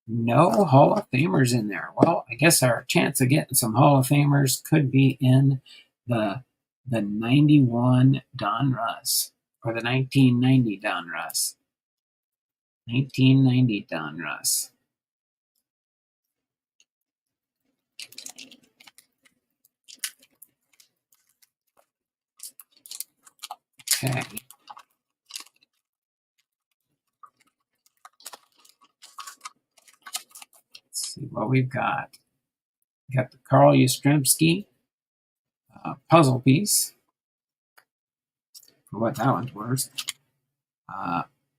No Hall of Famers in there. Well, I guess our chance of getting some Hall of Famers could be in the 91 Don Russ, or the 1990 Don Russ. 1990 Don Russ. Okay. Let's see what we've got. We got the Carl Yastrzemski puzzle piece. For what that one's worth.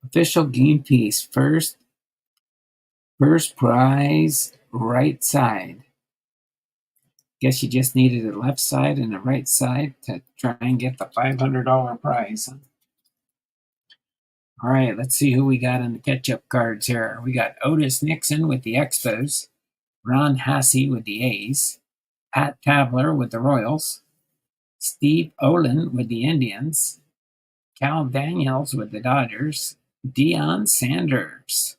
Official game piece. First prize, right side. Guess you just needed a left side and a right side to try and get the $500 prize. All right, let's see who we got in the catch-up cards here. We got Otis Nixon with the Expos, Ron Hasse with the A's, Pat Tabler with the Royals, Steve Olin with the Indians, Cal Daniels with the Dodgers, Deion Sanders,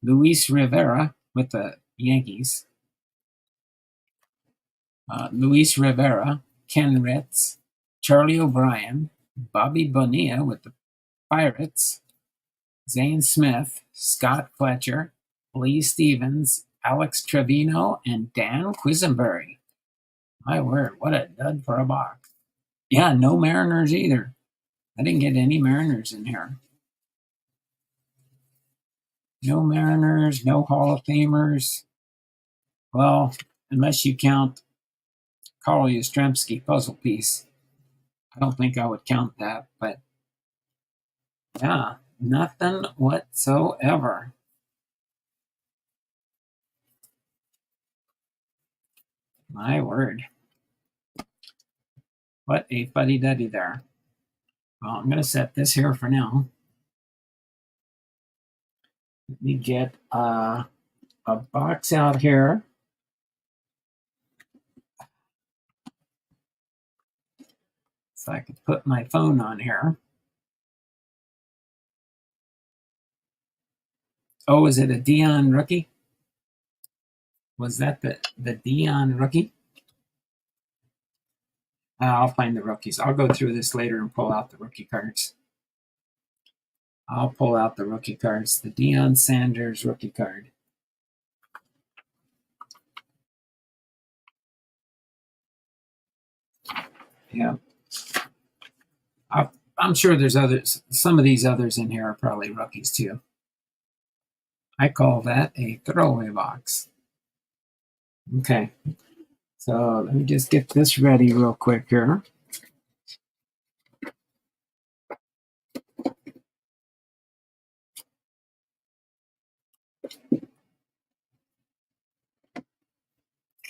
Luis Rivera with the Yankees, Luis Rivera, Ken Ritz, Charlie O'Brien, Bobby Bonilla with the Pirates, Zane Smith, Scott Fletcher, Lee Stevens, Alex Trevino, and Dan Quisenberry. My word, what a dud for a box. Yeah, no Mariners either. I didn't get any Mariners in here. No Mariners, no Hall of Famers. Well, unless you count Carl Yastrzemski puzzle piece. I don't think I would count that, but yeah, nothing whatsoever. My word. What a fuddy-duddy there. Well, I'm going to set this here for now. Let me get a box out here. So I could put my phone on here. Oh, is it a Deion rookie? Was that the Deion rookie? I'll find the rookies. I'll go through this later and pull out the rookie cards. I'll pull out the rookie cards. The Deion Sanders rookie card. Yeah. I'm sure there's others. Some of these others in here are probably rookies too. I call that a throwaway box. Okay. So let me just get this ready real quick here.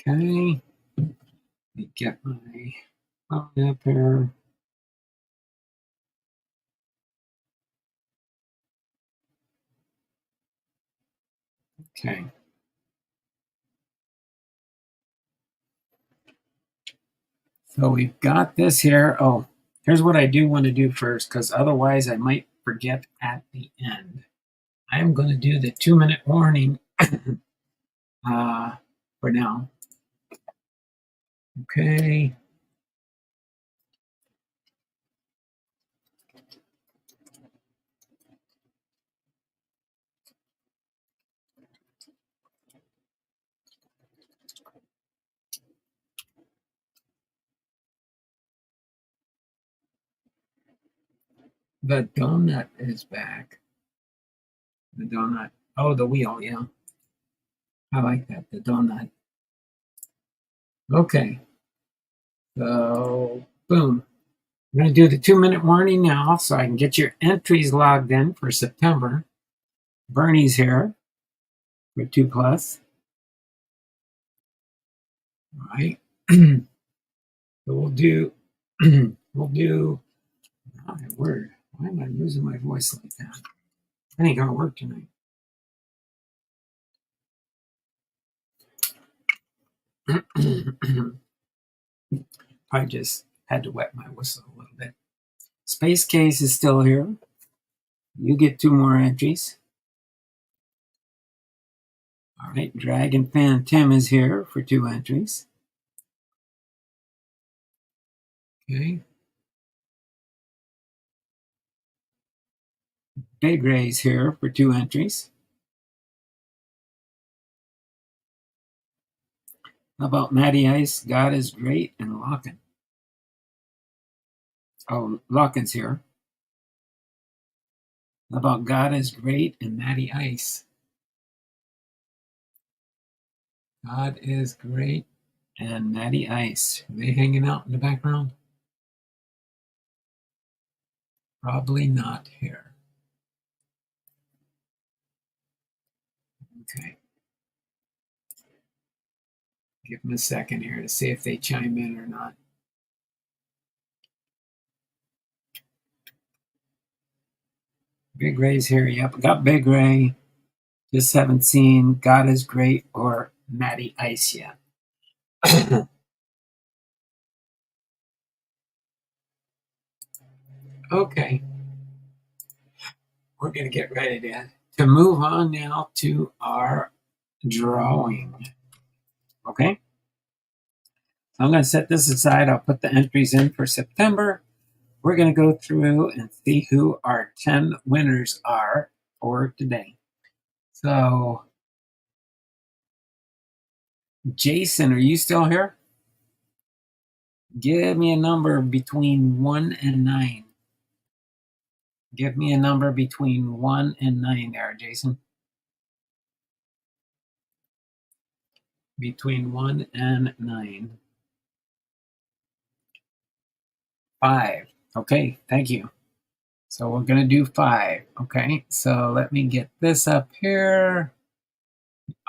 Okay. Let me get my phone up here. Okay. So we've got this here. Oh, here's what I do want to do first, because otherwise I might forget at the end. I'm going to do the 2-minute warning for now. Okay. The donut is back. The donut. Oh, the wheel, yeah. I like that, the donut. Okay. So, boom. I'm going to do the 2-minute warning now so I can get your entries logged in for September. Bernie's here for 2 plus. All right. So we'll do, oh my word, why am I losing my voice like that? I ain't gonna work tonight. I just had to wet my whistle a little bit. Space Case is still here. You get 2 more entries. All right, Dragon Fan Tim is here for 2 entries. Okay. Big Ray's here for 2 entries. How about Matty Ice, God is Great, and Lockin? Oh, Lockin's here. How about God is Great and Matty Ice? God is Great and Matty Ice. Are they hanging out in the background? Probably not here. Okay. Give them a second here to see if they chime in or not. Big Ray's here. Yep, got Big Ray. Just haven't seen God is Great or Matty Ice yet. Okay. We're going to get ready to move on now to our drawing. Okay. I'm going to set this aside. I'll put the entries in for September. We're going to go through and see who our 10 winners are for today. So, Jason, are you still here? Give me a number between 1 and 9. Give me a number between 1 and 9 there, Jason. Between 1 and 9. 5. Okay, thank you. So we're going to do 5. Okay, so let me get this up here.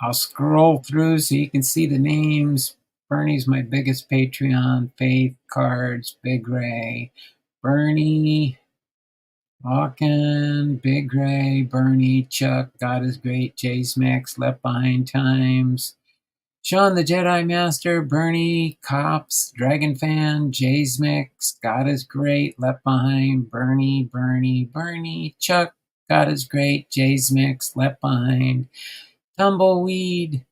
I'll scroll through so you can see the names. Bernie's my biggest Patreon. Faith, Cards, Big Ray, Bernie, Hawken, Big Ray, Bernie, Chuck, God is Great, Jay's Mix, Left Behind Times, Sean the Jedi Master, Bernie, Cops, Dragon Fan, Jay's Mix, God is Great, Left Behind, Bernie, Chuck, God is Great, Jay's Mix, Left Behind, Tumbleweed,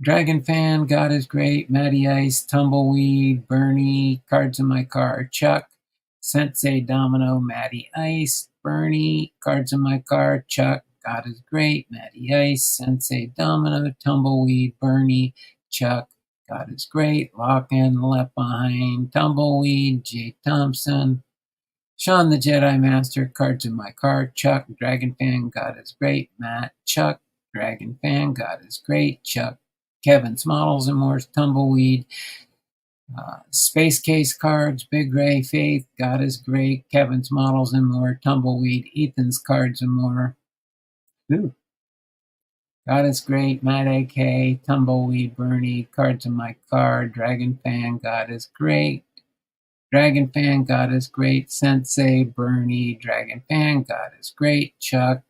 Dragon Fan, God is Great, Matty Ice, Tumbleweed, Bernie, Cards in My Car, Chuck, Sensei Domino, Matty Ice, Bernie, Cards in My Car, Chuck, God is Great, Matty Ice, Sensei Domino, Tumbleweed, Bernie, Chuck, God is Great, Lock-In, Left Behind, Tumbleweed, Jay Thompson, Sean the Jedi Master, Cards in My Car, Chuck, Dragon Fan, God is Great, Matt, Chuck, Dragon Fan, God is Great, Chuck, Kevin's Models and More's Tumbleweed, Space Case Cards, Big Ray, Faith, God is Great, Kevin's Models and More, Tumbleweed, Ethan's Cards and More. Ooh. God is great, Matt AK, Tumbleweed, Bernie, Cards in my card, Dragon Fan, God is great. Dragon Fan, God is great. Sensei, Bernie, Dragon Fan, God is great. Chuck,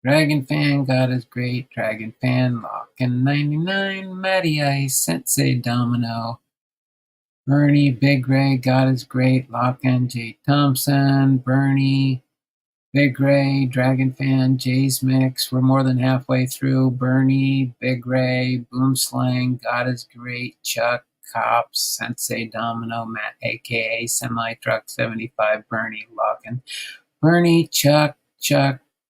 Dragon Fan, God is great. Dragon Fan, Lockin 99, Matty Ice, Sensei Domino, Bernie, Big Ray, God is great. Lockin, J Thompson, Bernie, Big Ray, Dragon Fan, Jay's Mix. We're more than halfway through. Bernie, Big Ray, Boomslang, God is great. Chuck, Cops, Sensei Domino, Matt, aka Semi Truck 75, Bernie, Lockin. Bernie, Chuck,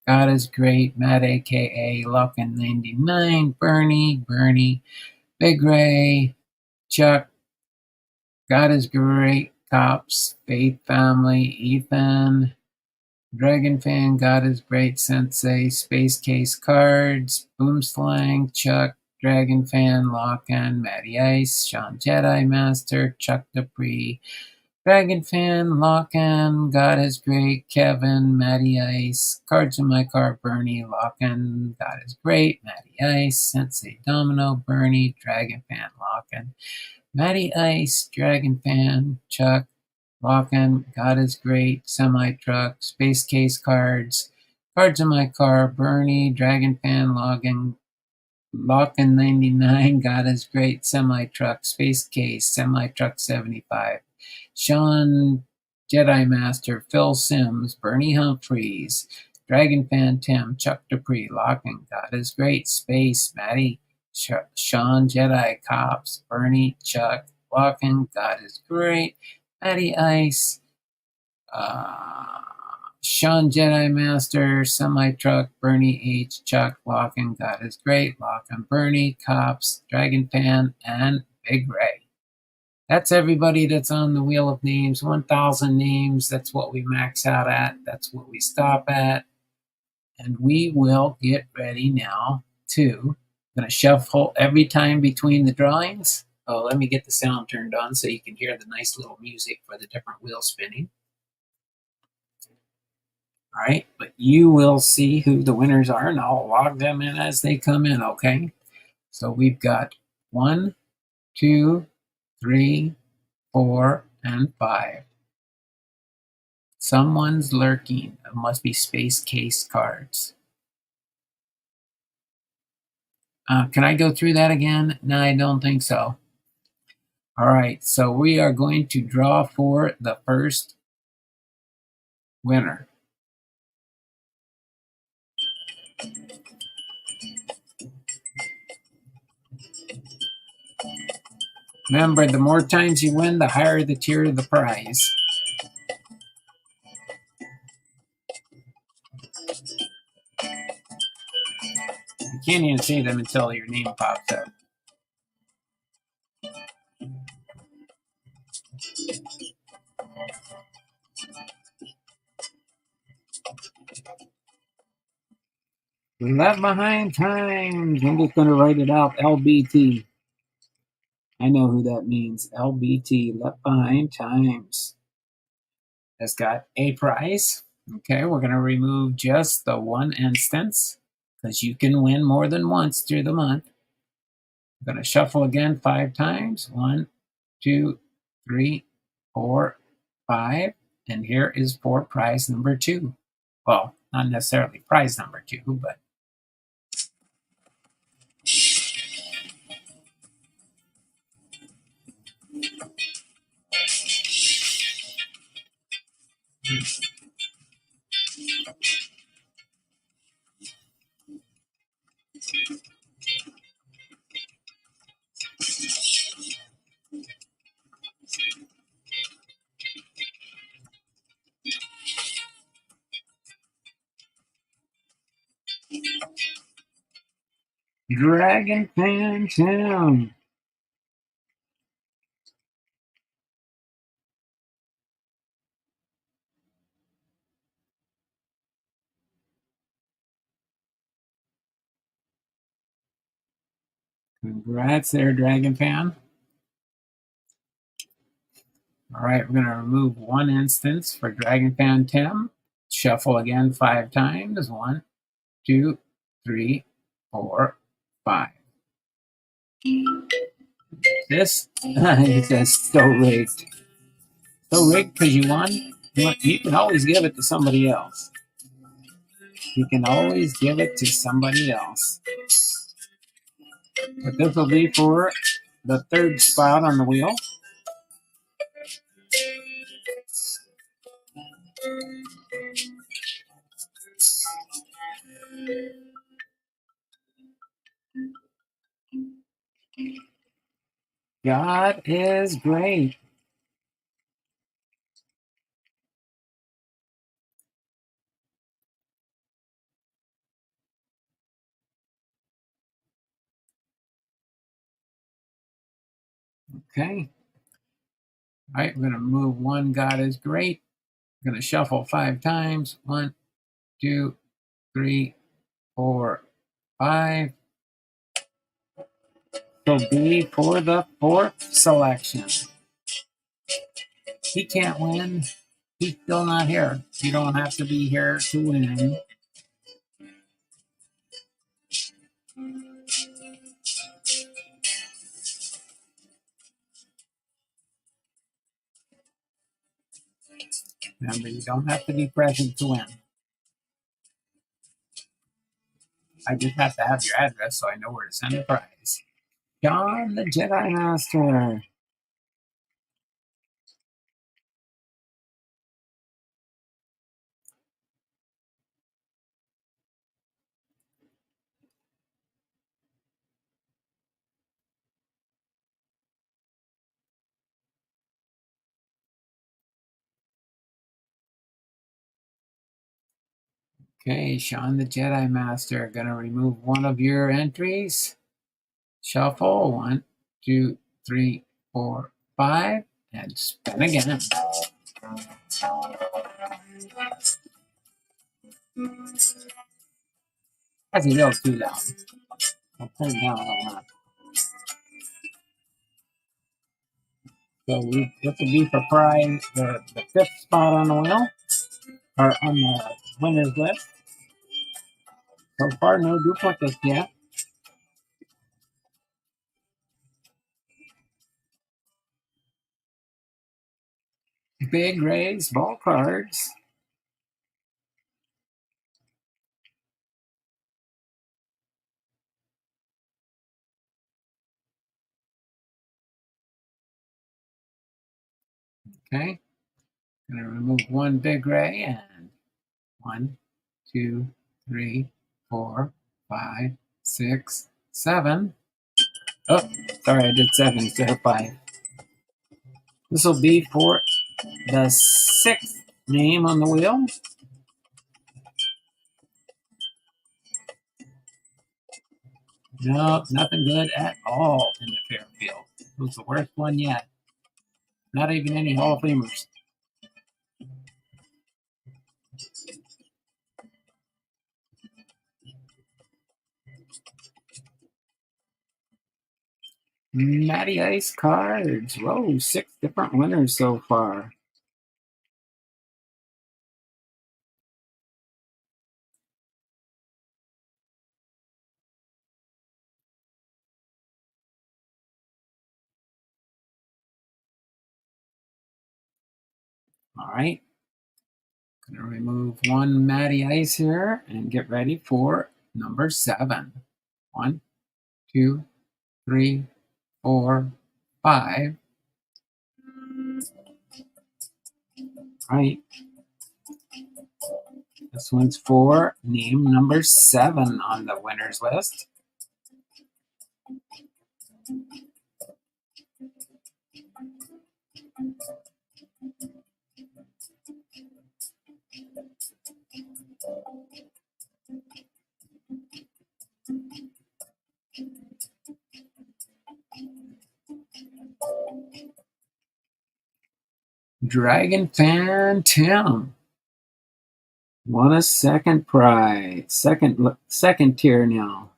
God is great. Matt, aka Lockin 99, Bernie, Big Ray, Chuck, God is great. Cops, Faith Family, Ethan, Dragon Fan, God is great. Sensei, Space Case Cards, Boomslang, Chuck, Dragon Fan, Lockin, Matty Ice, Sean Jedi Master, Chuck Dupree, Dragon Fan, Lockin, God is great. Kevin, Matty Ice, Cards in my car, Bernie, Lockin, God is great. Matty Ice, Sensei Domino, Bernie, Dragon Fan, Lockin, Matty Ice, Dragon Fan, Chuck, Lockin, God is great, Semi-Truck, Space Case Cards, Cards in my car, Bernie, Dragon Fan, Lockin 99, God is great, Semi-Truck, Space Case, Semi-Truck 75, Sean, Jedi Master, Phil Sims, Bernie Humphreys, Dragon Fan Tim, Chuck Dupree, Lockin, God is great, Space, Matty, Sean, Jedi, Cops, Bernie, Chuck, Lockin, God is great, Matty Ice, Sean Jedi Master, Semi Truck, Bernie H, Chuck, Lockin, God is great, Lockin, Bernie, Cops, Dragon Fan, and Big Ray. That's everybody that's on the Wheel of Names. 1,000 names. That's what we max out at. That's what we stop at. And we will get ready now to. I'm going to shuffle every time between the drawings. Oh, let me get the sound turned on so you can hear the nice little music for the different wheels spinning. All right, but you will see who the winners are, and I'll log them in as they come in, okay? So we've got 1, 2, 3, 4, and 5. Someone's lurking. It must be Space Case Cards. Can I go through that again? No, I don't think so. All right, so we are going to draw for the first winner. Remember, the more times you win, the higher the tier of the prize. You can't even see them until your name pops up. Left Behind Times. I'm just going to write it out. LBT. I know who that means. LBT. Left Behind Times. That's got a prize. Okay, we're going to remove just the one instance because you can win more than once through the month. I'm going to shuffle again 5 times. 1, 2, 3, 4, 5. And here is for prize number 2. Well, not necessarily prize number 2, but Dragon Fan Town. Congrats there, Dragon Fan. All right, we're going to remove one instance for Dragon Fan Tim. Shuffle again 5 times. 1, 2, 3, 4, 5. This is just so rigged. So rigged because you won. You can always give it to somebody else. You can always give it to somebody else. But this will be for the third spot on the wheel. God is great. Okay. All right, we're going to move one. God is great. We're going to shuffle 5 times. 1, 2, 3, 4, 5. So B for the 4th selection. He can't win. He's still not here. You don't have to be here to win. Remember, you don't have to be present to win. I just have to have your address so I know where to send the prize. John the Jedi Master. Okay, Sean the Jedi Master. Gonna remove one of your entries. Shuffle 1, 2, 3, 4, 5, and spin again. That's a little too loud. I'll turn it down a little bit. So this will be for prize the 5th spot on the wheel, or on the winner's list. So far, no duplicates yet. Big Rays ball cards. Okay, gonna remove one big ray and 1, 2, 3, 4, 5, 6, 7. Oh, sorry, I did 7 instead of 5. This will be for the 6th name on the wheel. No, nothing good at all in the Fairfield. It was the worst one yet. Not even any Hall of Famers. Matty Ice cards. Whoa, 6 different winners so far. All right. Gonna remove one Matty Ice here and get ready for number 7. 1, 2, 3, 4, 5. All right. This one's for name number 7 on the winners list. Dragon Fan Tim won a second prize, second tier now.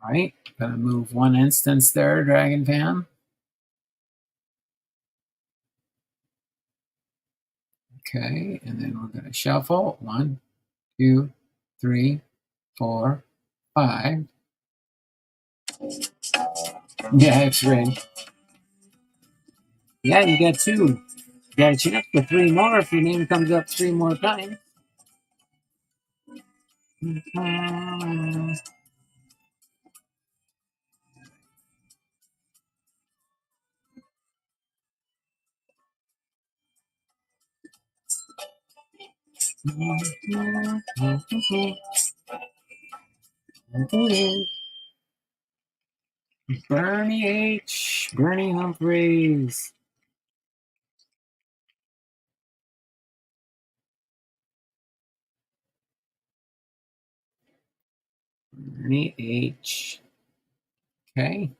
All right, gonna move one instance there, Dragon Fan. Okay, and then we're gonna shuffle 1, 2, 3, 4, 5. Yeah, it's rigged. Yeah, you got 2. You got a chance for 3 more if your name comes up 3 more times. Bernie H. Bernie Humphreys. Bernie H. Okay.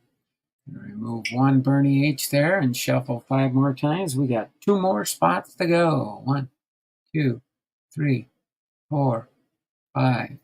Remove 1 Bernie H there and shuffle 5 more times. We got 2 more spots to go. 1, 2, 3, 4, 5.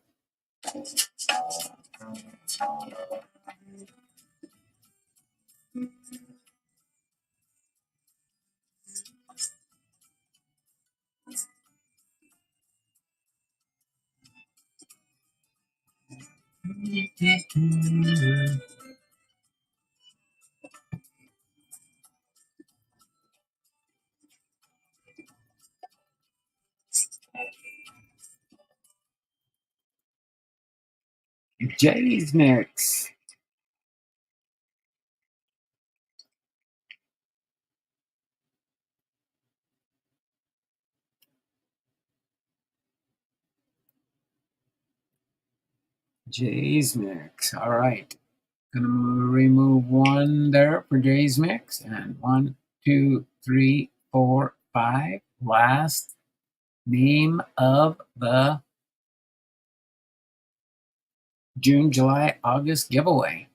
Jay's Mix. Jay's Mix. All right. Gonna remove 1 there for Jay's Mix. And 1, 2, 3, 4, 5. Last name of the June, July, August giveaway.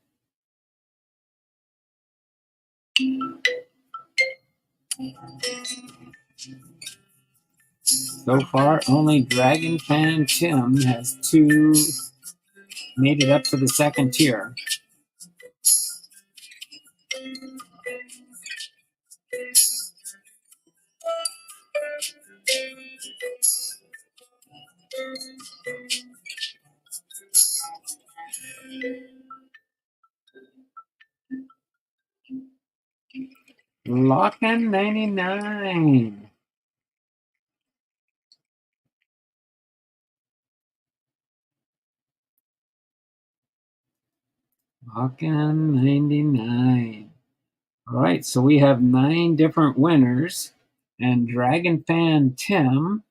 So far, only Dragon Fan Tim has 2 made it up to the 2nd tier. Lockin' 99. Lockin' 99. All right, so we have 9 different winners, and Dragon Fan Tim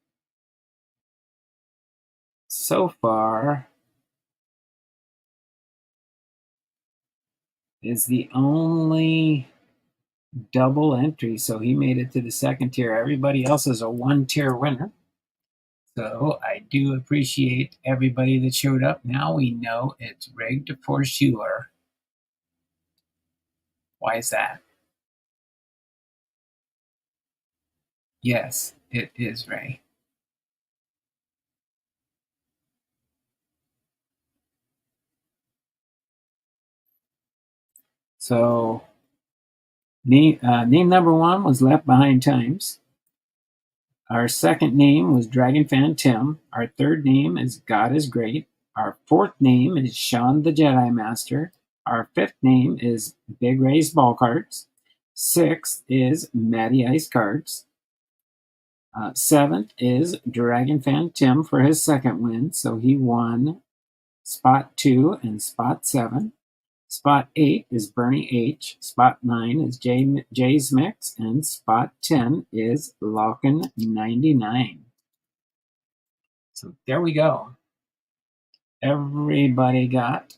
so far is the only double entry, so he made it to the 2nd tier. Everybody else is a 1-tier winner. So I do appreciate everybody that showed up. Now we know it's rigged for sure. Why is that? Yes, it is Ray. So name number 1 was Left Behind Times. Our 2nd name was Dragon Fan Tim. Our 3rd name is God is Great. Our 4th name is Sean the Jedi Master. Our 5th name is Big Ray's Ball Cards. 6th is Matty Ice Cards. 7th is Dragon Fan Tim for his 2nd win, so he won spot 2 and spot 7. Spot 8 is Bernie H. Spot 9 is Jay's Mix. And spot 10 is Lockin' 99. So there we go. Everybody got,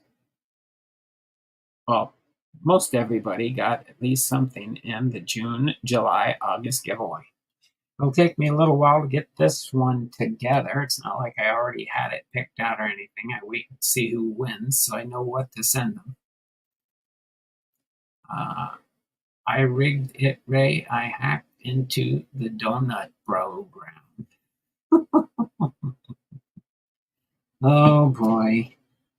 well, most everybody got at least something in the June, July, August giveaway. It'll take me a little while to get this one together. It's not like I already had it picked out or anything. I wait and see who wins so I know what to send them. I rigged it, Ray. I hacked into the donut program. Oh boy.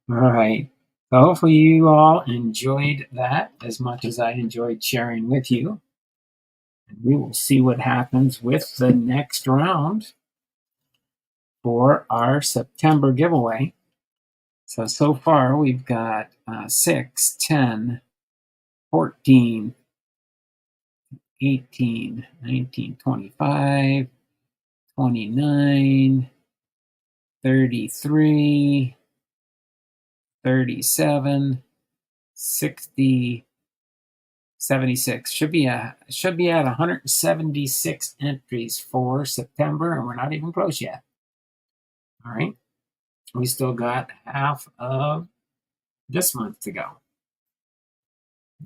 All right. So hopefully you all enjoyed that as much as I enjoyed sharing with you. And we will see what happens with the next round for our September giveaway. So far we've got 6, 10, 14, 18, 19, 25, 29, 33, 37, 60, 76. Should be at 176 entries for September, and we're not even close yet. All right. We still got half of this month to go.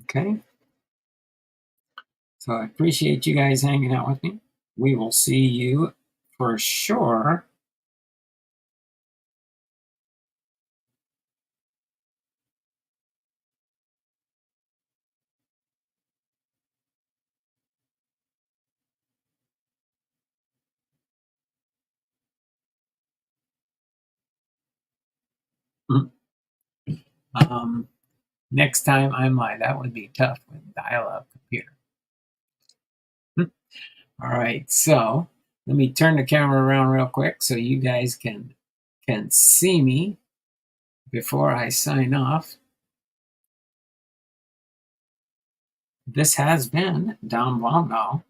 Okay. So I appreciate you guys hanging out with me. We will see you for sure. Next time I'm live, that would be tough with dial-up computer. All right, so let me turn the camera around real quick so you guys can see me before I sign off. This has been Don Blomdahl.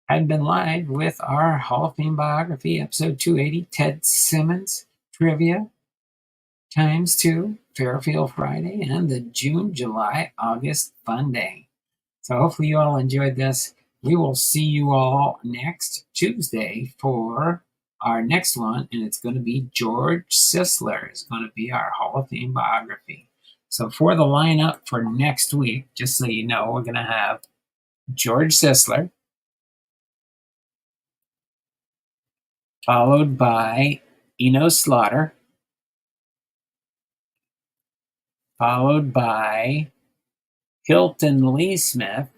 I've been live with our Hall of Fame biography, episode 280, Ted Simmons Trivia ×2, Fairfield Friday, and the June, July, August Fun Day. So hopefully you all enjoyed this. We will see you all next Tuesday for our next one, and it's going to be George Sisler. It's going to be our Hall of Fame biography. So for the lineup for next week, just so you know, we're going to have George Sisler, followed by Eno Slaughter, followed by Hilton Lee Smith,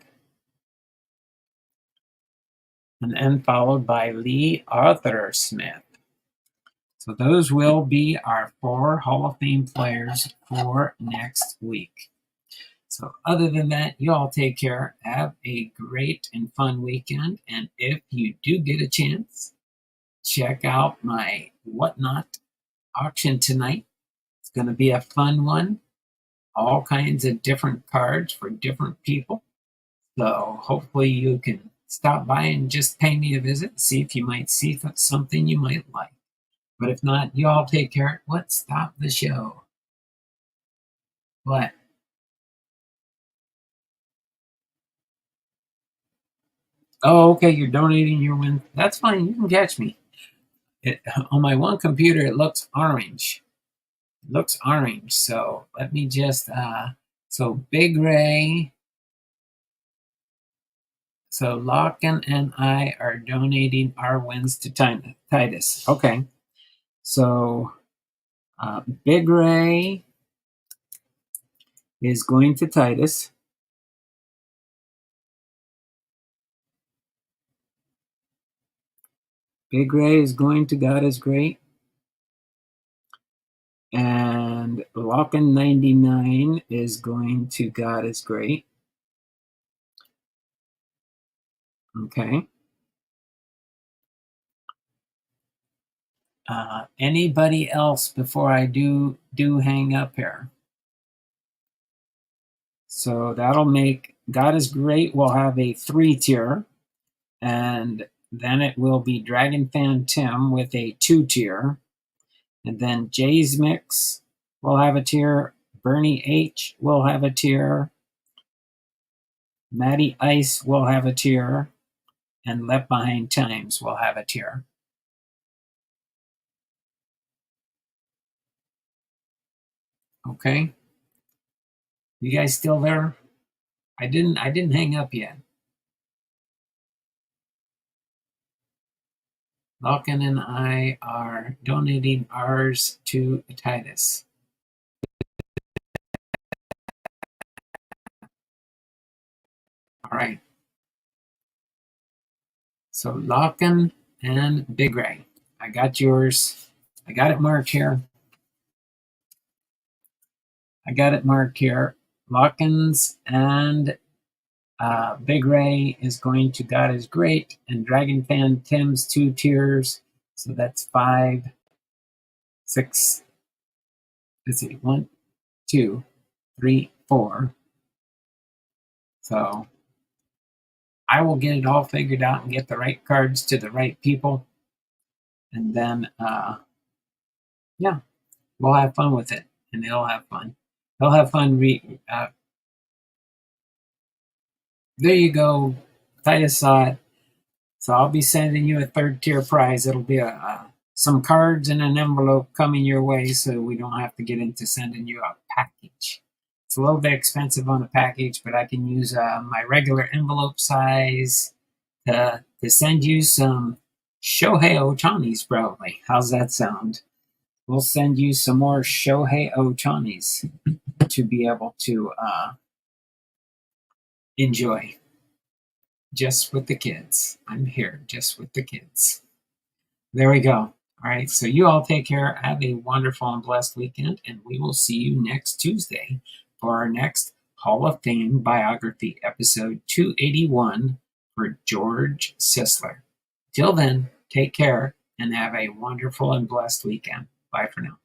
and then followed by Lee Arthur Smith. So those will be our 4 Hall of Fame players for next week. So other than that, you all take care. Have a great and fun weekend. And if you do get a chance, check out my Whatnot auction tonight. It's going to be a fun one. All kinds of different cards for different people. So hopefully you can stop by and just pay me a visit, see if you might see something you might like. But if not, you all take care. Let's stop the show. What? Oh, okay, you're donating your win. That's fine. You can catch me. On my one computer, it looks orange. It looks orange. So let me just, so Big Ray. So Locken and I are donating our wins to Titus. Okay. So Big Ray is going to Titus. Big Ray is going to God is Great. And Locken 99 is going to God is Great. Okay. Anybody else before I do hang up here? So that'll make God is Great. We'll have a 3-tier, and then it will be Dragon Fan Tim with a 2-tier, and then Jay's Mix will have a tier. Bernie H will have a tier. Matty Ice will have a tier, and Left Behind Times will have a tier. Okay, you guys still there? I didn't hang up yet. Locken and I are donating ours to Titus. All right. So Locken and Big Ray. I got yours. I got it marked here. I got it marked here. Lockins and Big Ray is going to God is Great, and Dragon Fan Tim's 2 tiers. So that's 5, 6. Let's see, 1, 2, 3, 4. So I will get it all figured out and get the right cards to the right people. And then, yeah, we'll have fun with it. And they'll have fun. They'll have fun. There you go. Titus saw it. So I'll be sending you a 3rd tier prize. It'll be some cards in an envelope coming your way, so we don't have to get into sending you a package. It's a little bit expensive on a package, but I can use my regular envelope size to send you some Shohei Ohtani's probably. How's that sound? We'll send you some more Shohei Ohtani's to be able to enjoy. Just with the kids. I'm here just with the kids. There we go. All right, so you all take care. Have a wonderful and blessed weekend, and we will see you next Tuesday for our next Hall of Fame biography, episode 281 for George Sisler. Till then, take care and have a wonderful and blessed weekend. Bye for now.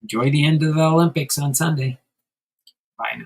Enjoy the end of the Olympics on Sunday. Bye now.